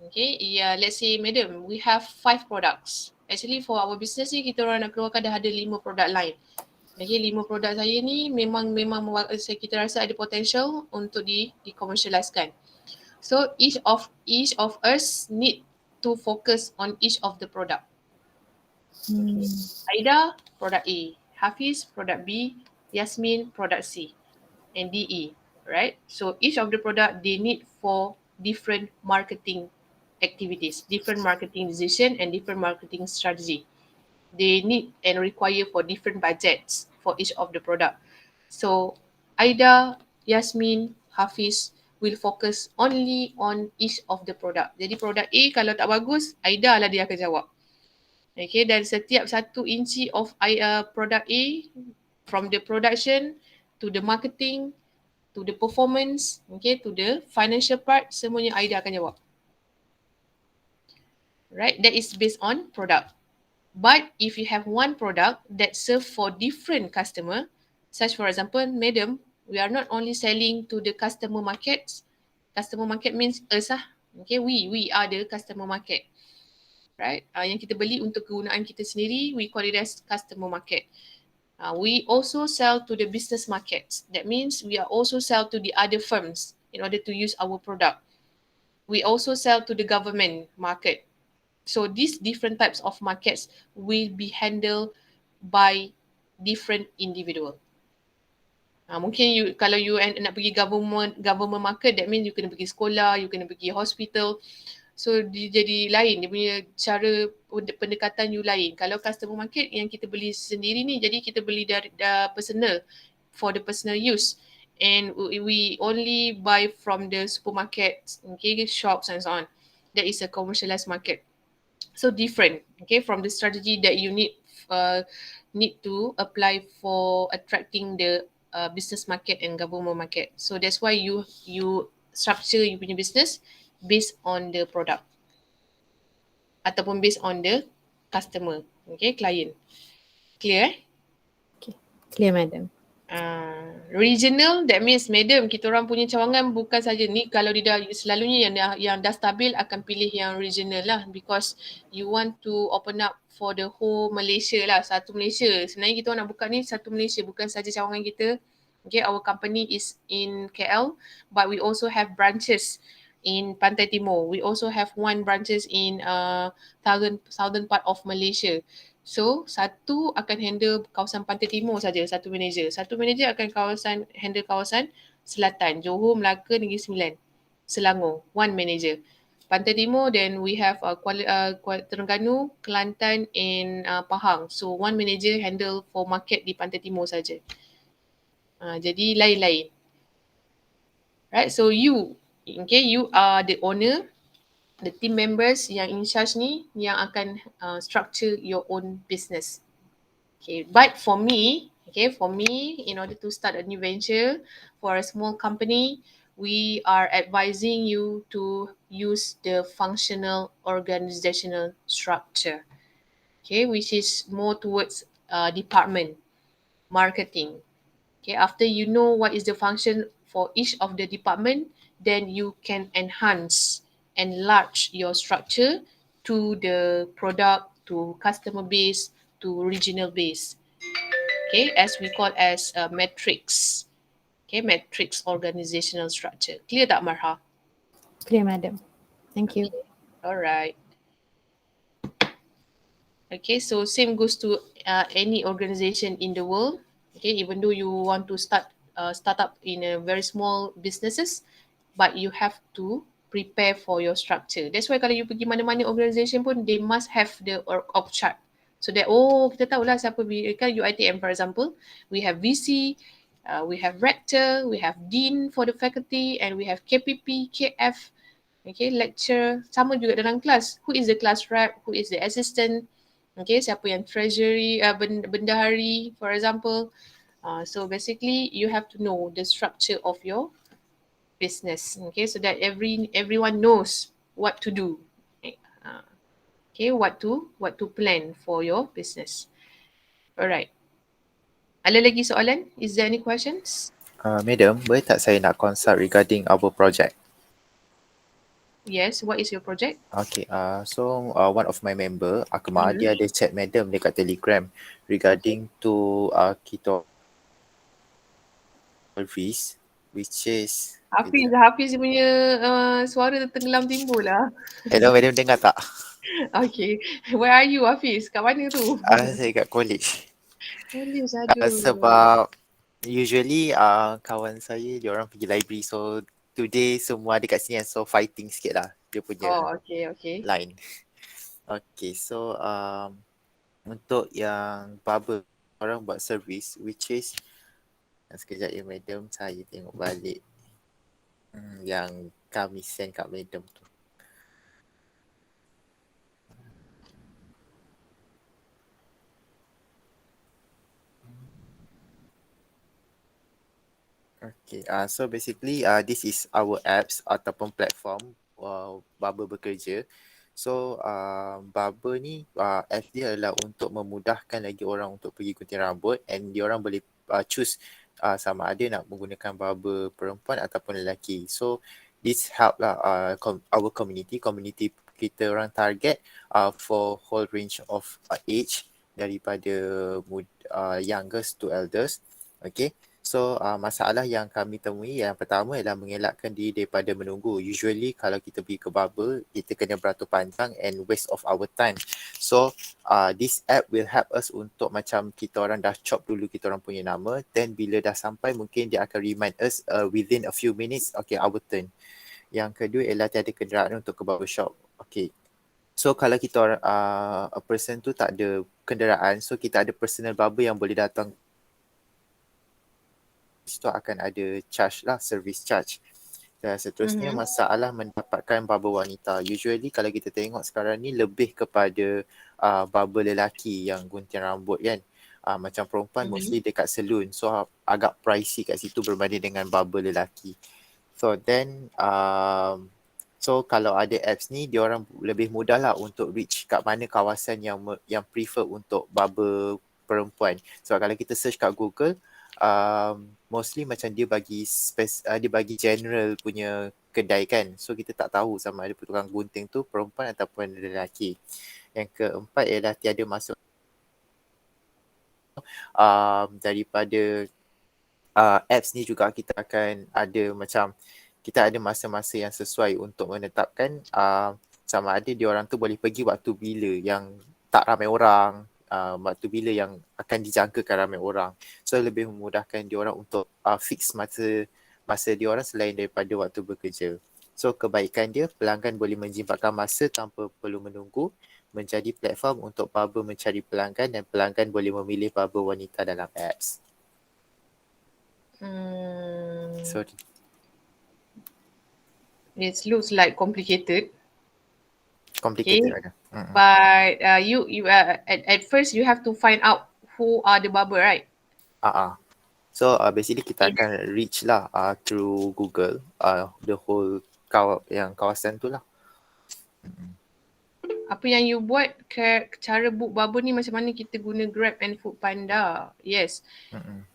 okay, let's say madam, we have 5 products. Actually for our business ni, kita orang nak keluarkan dah ada 5 product line. Okay, 5 produk saya ni memang kita rasa ada potential untuk di-commercializekan. So each of us need to focus on each of the product. Okay. Aida, product A. Hafiz, product B. Yasmin, product C. And DE, right? So each of the product, they need for different marketing activities, different marketing decision and different marketing strategy. They need and require for different budgets for each of the product. So Aida, Yasmin, Hafiz will focus only on each of the product. Jadi product A kalau tak bagus, Aida lah dia akan jawab. Okay, dan setiap 1 inci of product A, from the production to the marketing to the performance, okay, to the financial part, semuanya Aida akan jawab. Right, that is based on product. But if you have one product that serve for different customer, such for example, madam, we are not only selling to the customer markets. Customer market means us lah. Okay, we are the customer market. Right, yang kita beli untuk kegunaan kita sendiri, we call it as customer market. We also sell to the business markets. That means we are also sell to the other firms in order to use our product. We also sell to the government market. So these different types of markets will be handled by different individual. Mungkin kalau you nak pergi government market, that means you kena pergi sekolah, you kena pergi hospital. So dia jadi lain, dia punya cara pendekatan you lain. Kalau customer market yang kita beli sendiri ni, jadi kita beli dari personal, for the personal use. And we only buy from the supermarkets, okay, shops and so on. That is a commercialized market. So different, okay, from the strategy that you need to apply for attracting the business market and government market. So that's why you structure you punya business based on the product ataupun based on the customer. Okay, client. Clear? Okay. Clear, madam. Regional, that means madam, kita orang punya cawangan bukan saja ni, kalau dia dah selalunya yang dah stabil akan pilih yang regional lah, because you want to open up for the whole Malaysia lah, satu Malaysia. Sebenarnya kita orang nak buka ni satu Malaysia, bukan saja cawangan kita. Okay, our company is in KL, but we also have branches in Pantai Timur. We also have one branches in southern part of Malaysia. So, satu akan handle kawasan Pantai Timur saja, satu manager. Satu manager akan handle kawasan Selatan, Johor, Melaka, Negeri Sembilan, Selangor, one manager. Pantai Timur, then we have Terengganu, Kelantan and Pahang. So, one manager handle for market di Pantai Timur saja. Jadi, lain-lain. Right, so you are the owner, the team members yang in charge ni yang akan structure your own business. Okay, but for me, in order to start a new venture for a small company, we are advising you to use the functional organizational structure, okay, which is more towards department, marketing. Okay, after you know what is the function for each of the department, then you can enlarge your structure to the product, to customer base, to regional base. Okay, as we call as a matrix. Okay, matrix organizational structure. Clear tak, Marha? Clear, madam. Thank you. Alright. Okay, so same goes to any organization in the world. Okay, even though you want to start up in a very small businesses, but you have to prepare for your structure. That's why kalau you pergi mana-mana organisation pun, they must have the org chart. So that, kita tahulah siapa, kan UiTM for example, we have VC, we have rector, we have dean for the faculty, and we have KPP, KF, okay, lecturer, sama juga dalam kelas. Who is the class rep, who is the assistant, okay, siapa yang treasury, bendahari for example. So basically you have to know the structure of your business, okay, so that everyone knows what to do, okay, what to plan for your business. Alright, ada lagi soalan? Is there any questions? Madam, boleh tak saya nak consult regarding our project? Yes, what is your project? Okay, so one of my member, Akmal, dia ada chat madam dekat Telegram regarding to kita service, which is Hafiz punya suara tenggelam timbul lah. hello madam, dengar tak? Okay, where are you, Hafiz? Kat mana tu? Saya kat college. College, aduh. Sebab usually kawan saya diorang pergi library, so today semua ada kat sini, so fighting sikit lah dia punya Okay. line. Okay, so untuk yang barber, orang buat service, which is sekejap ya madam, saya tengok balik yang kami send kat madam tu. Okay, so basically this is our apps ataupun platform barber bekerja. So barber ni apps dia adalah untuk memudahkan lagi orang untuk pergi gunting rambut, and dia orang boleh choose sama ada nak menggunakan barber perempuan ataupun lelaki. So this help lah our community kita orang target for whole range of age, daripada youngest to elders. Okay. So masalah yang kami temui yang pertama ialah mengelakkan diri daripada menunggu. Usually kalau kita pergi ke barber, kita kena beratur panjang and waste of our time. So this app will help us untuk macam kita orang dah chop dulu kita orang punya nama, then bila dah sampai mungkin dia akan remind us within a few minutes, okay, our turn. Yang kedua ialah tiada kenderaan untuk ke barbershop. Okay. So kalau kita orang a person tu tak ada kenderaan, so kita ada personal barber yang boleh datang, itu akan ada charge lah, service charge. Dan seterusnya masalah mendapatkan barber wanita. Usually kalau kita tengok sekarang ni lebih kepada barber lelaki yang gunting rambut kan. Macam perempuan mostly dekat salon, so agak pricey kat situ berbanding dengan barber lelaki. So then So kalau ada apps ni, diorang lebih mudah lah untuk reach kat mana kawasan yang prefer untuk barber perempuan. So kalau kita search kat Google, mostly macam dia bagi general punya kedai kan. So kita tak tahu sama ada tukang gunting tu perempuan ataupun lelaki. Yang keempat ialah tiada masuk daripada apps ni juga kita akan ada macam kita ada masa-masa yang sesuai untuk menetapkan sama ada diorang tu boleh pergi waktu bila yang tak ramai orang, waktu bila yang akan dijangkakan ramai orang. So lebih memudahkan diorang untuk fix masa diorang selain daripada waktu bekerja. So kebaikan dia, pelanggan boleh menjimatkan masa tanpa perlu menunggu, menjadi platform untuk barber mencari pelanggan dan pelanggan boleh memilih barber wanita dalam apps. So It looks like complicated. complicated Okay. agak. But you at first you have to find out who are the barber, right? So basically kita akan reach lah through Google the whole kawasan tu lah. Apa yang you buat cara book barber ni macam mana kita guna Grab and Foodpanda. Yes.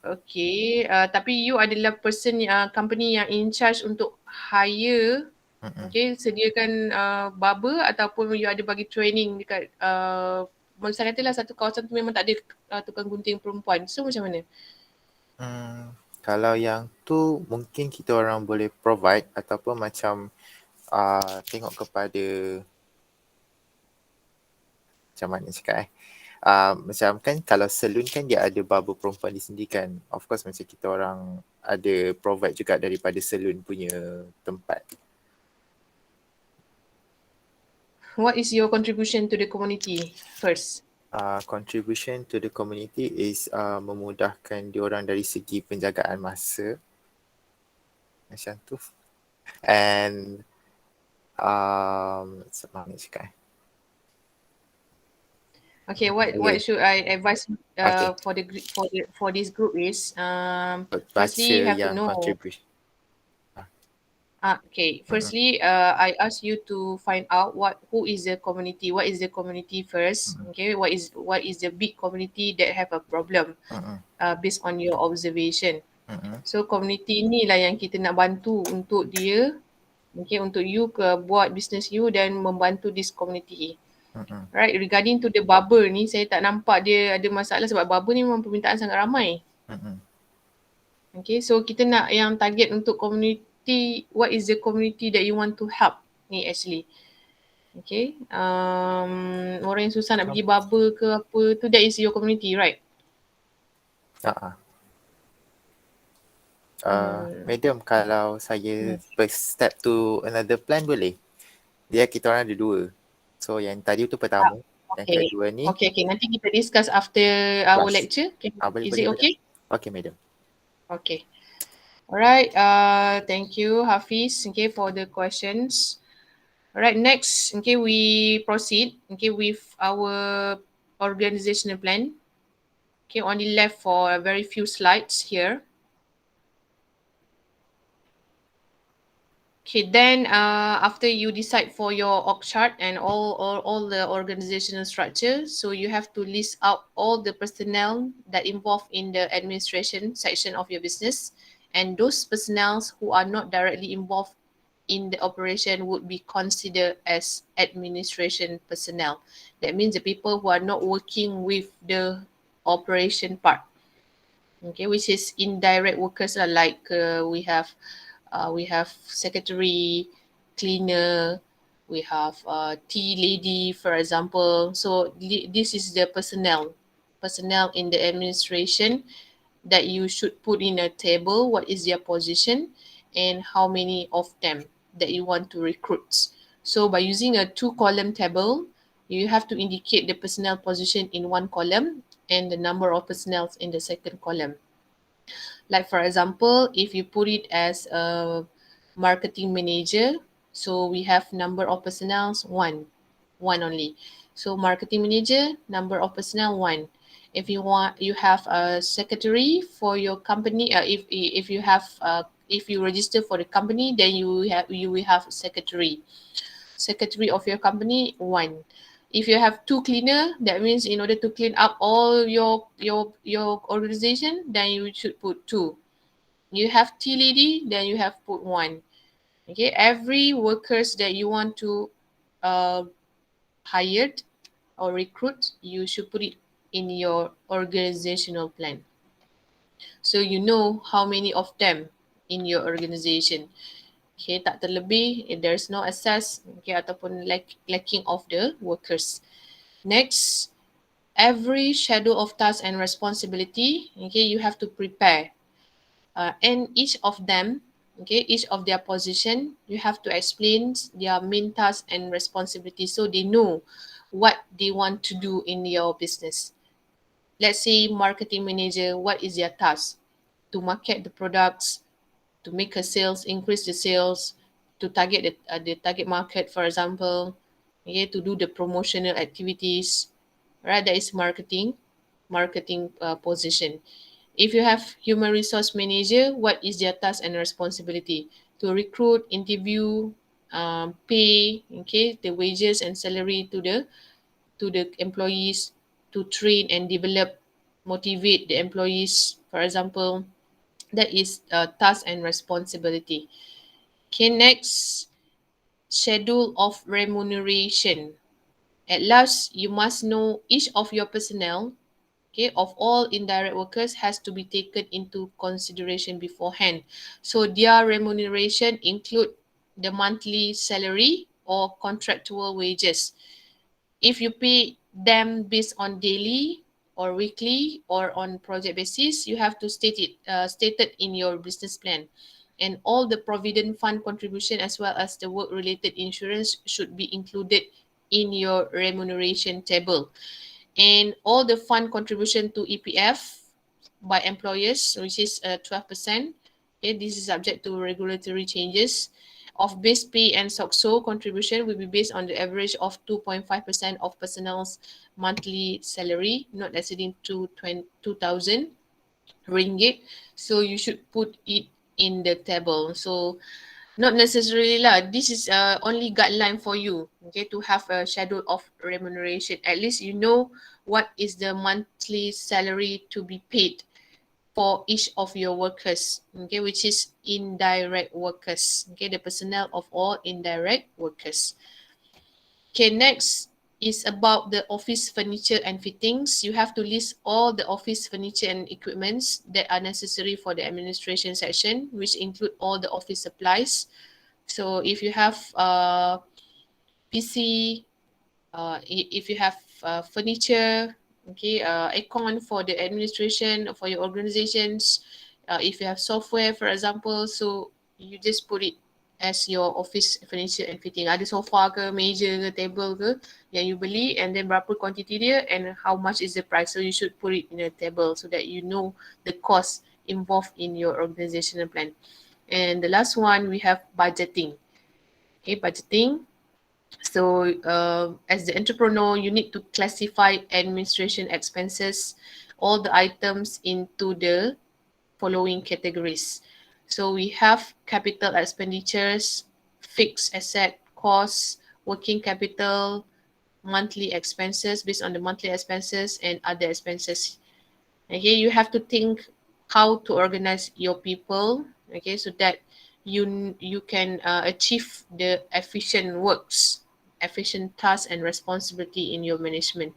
Okay. Tapi you adalah person company yang in charge untuk hire. Okay, sediakan barber ataupun you ada bagi training dekat misalnya katalah satu kawasan tu memang tak ada tukang gunting perempuan. So macam mana? Kalau yang tu mungkin kita orang boleh provide ataupun macam tengok kepada macam mana cakap macam kan kalau salon kan dia ada barber perempuan di sini kan. Of course macam kita orang ada provide juga daripada salon punya tempat. What is your contribution to the community first? Contribution to the community is memudahkan diorang dari segi penjagaan masa macam tu. And macam mana cakap Okay, what should I advise for this group is firstly you have to know. Contribution. Okay, firstly I ask you to find out who is the community, what is the community first. Okay, what is the big community that have a problem based on your observation. So community ni lah yang kita nak bantu untuk dia, okay, untuk you buat business you dan membantu this community. Right, regarding to the barber ni, saya tak nampak dia ada masalah sebab barber ni memang permintaan sangat ramai. Okay, so kita nak yang target untuk community, what is the community that you want to help ni actually. Okay, orang yang susah nak pergi barber ke apa tu, that is your community, right? Madam, kalau saya step to another plan boleh? Dia kita orang ada dua. So yang tadi tu pertama, yang kedua ni. Okay, nanti kita discuss after our lecture. Is it okay? Okay, madam. Okay. Alright, thank you Hafiz, okay, for the questions. Alright, next, okay, we proceed, okay, with our organizational plan. Okay, only left for a very few slides here. Okay, then after you decide for your org chart and all the organizational structure, so you have to list out all the personnel that involved in the administration section of your business, and those personnel who are not directly involved in the operation would be considered as administration personnel. That means the people who are not working with the operation part, okay, which is indirect workers like we have secretary, cleaner, we have tea lady, for example. So this is the personnel in the administration that you should put in a table. What is their position and how many of them that you want to recruit. So by using a 2-column table, you have to indicate the personnel position in one column and the number of personnel in the second column. Like for example, if you put it as a marketing manager, so we have number of personnel one only. So marketing manager, number of personnel 1. If you have a secretary for your company, if you have If you register for the company, then you will have secretary of your company, one. If you have two cleaner, that means in order to clean up all your organization, then you should put two. You have tea lady, then you have put one. Okay, every workers that you want to uh, hired or recruit, you should put it in your organizational plan. So you know how many of them in your organization. Okay, tak terlebih, if there's no access, okay, ataupun lacking of the workers. Next, every schedule of tasks and responsibility, okay, you have to prepare. And each of them, okay, each of their position, you have to explain their main task and responsibility so they know what they want to do in your business. Let's say marketing manager, what is their task? To market the products, to make a sales, increase the sales, to target the target market, for example, okay, to do the promotional activities, right? That is marketing position. If you have human resource manager, what is their task and responsibility? To recruit, interview, pay, okay, the wages and salary to the employees, to train and develop, motivate the employees, for example. That is task and responsibility. Okay, next, schedule of remuneration. At last, you must know each of your personnel, okay, of all indirect workers has to be taken into consideration beforehand. So their remuneration include the monthly salary or contractual wages. If you pay them based on daily or weekly or on project basis, you have to state it stated in your business plan. And all the provident fund contribution as well as the work related insurance should be included in your remuneration table. And all the fund contribution to EPF by employers, which is 12%. Okay, this is subject to regulatory changes. Of base pay and SOCSO contribution will be based on the average of 2.5% of personnel's monthly salary, not exceeding 2,000 ringgit. So you should put it in the table. So not necessarily lah. This is only guideline for you, okay, to have a schedule of remuneration. At least you know what is the monthly salary to be paid for each of your workers, okay, which is indirect workers, okay, the personnel of all indirect workers. Okay, next is about the office furniture and fittings. You have to list all the office furniture and equipments that are necessary for the administration section, which include all the office supplies. So if you have PC, if you have furniture, okay, aircon for the administration, for your organizations, if you have software, for example, so you just put it as your office furniture and fitting. Ada sofa ke, meja ke, table ke yang you beli, and then berapa quantity dia and how much is the price. So you should put it in a table so that you know the cost involved in your organizational plan. And the last one, we have budgeting. Okay, budgeting. So as the entrepreneur, you need to classify administration expenses, all the items into the following categories. So we have capital expenditures, fixed asset costs, working capital, monthly expenses based on the monthly expenses and other expenses. Okay, you have to think how to organize your people, okay, so that you can achieve the efficient works, efficient tasks and responsibility in your management.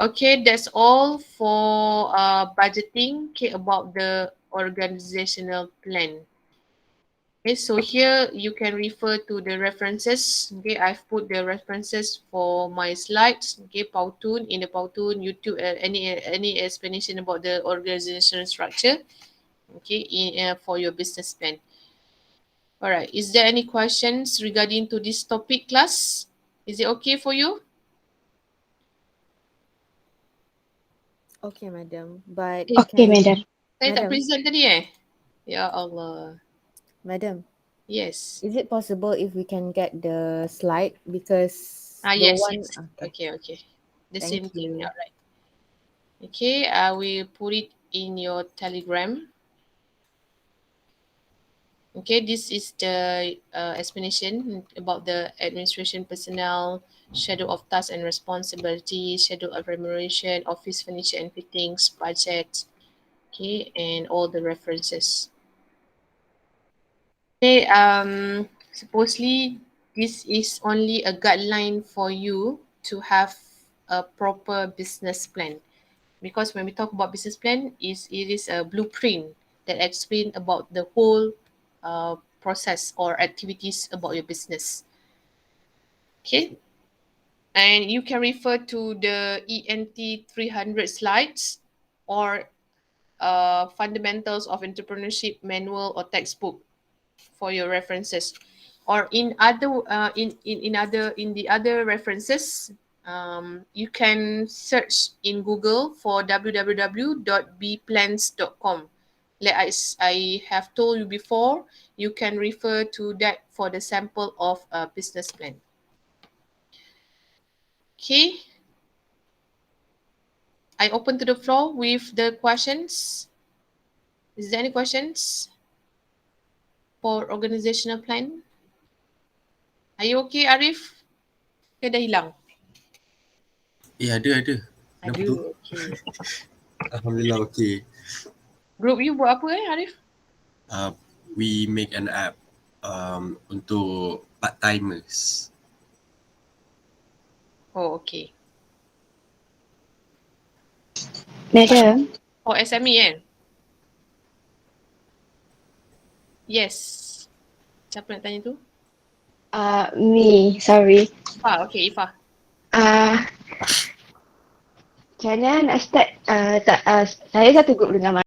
Okay, that's all for budgeting, okay, about the organizational plan. Okay, so here you can refer to the references. Okay, I've put the references for my slides. Okay, Powtoon, in the Powtoon YouTube, any explanation about the organizational structure. Okay, for your business plan. All right, is there any questions regarding to this topic, class? Is it okay for you? Okay, madam. But Okay, madam. Saya tak Madam, present tadi Ya Allah. madam, Yes. is it possible if we can get the slide because the Yes, one? yes. Okay, Okay. The thank same thing. you. All right. Okay, I will put it in your Telegram. Okay, this is the explanation about the administration personnel, schedule of tasks and responsibilities, schedule of remuneration, office furniture and fittings, budgets, okay, and all the references. Okay, supposedly this is only a guideline for you to have a proper business plan. Because when we talk about business plan, it is a blueprint that explain about the whole process or activities about your business. Okay, and you can refer to the ent300 slides or fundamentals of entrepreneurship manual or textbook for your references, or in other in the other references, you can search in Google for www.bplans.com. Like I have told you before, you can refer to that for the sample of a business plan. Okay, I open to the floor with the questions. Is there any questions for organizational plan? Are you okay, Arif? Ke dah hilang? Ada. Kenapa Ada, tu? okay. Alhamdulillah, okay. Group you buat apa Arif? We make an app untuk part-timers. Oh, okay. Madam, Oh, SME kan? Yes. Siapa nak tanya tu? me, sorry. Ifah, okay, Ifah. Macam mana nak start, saya satu grup dengan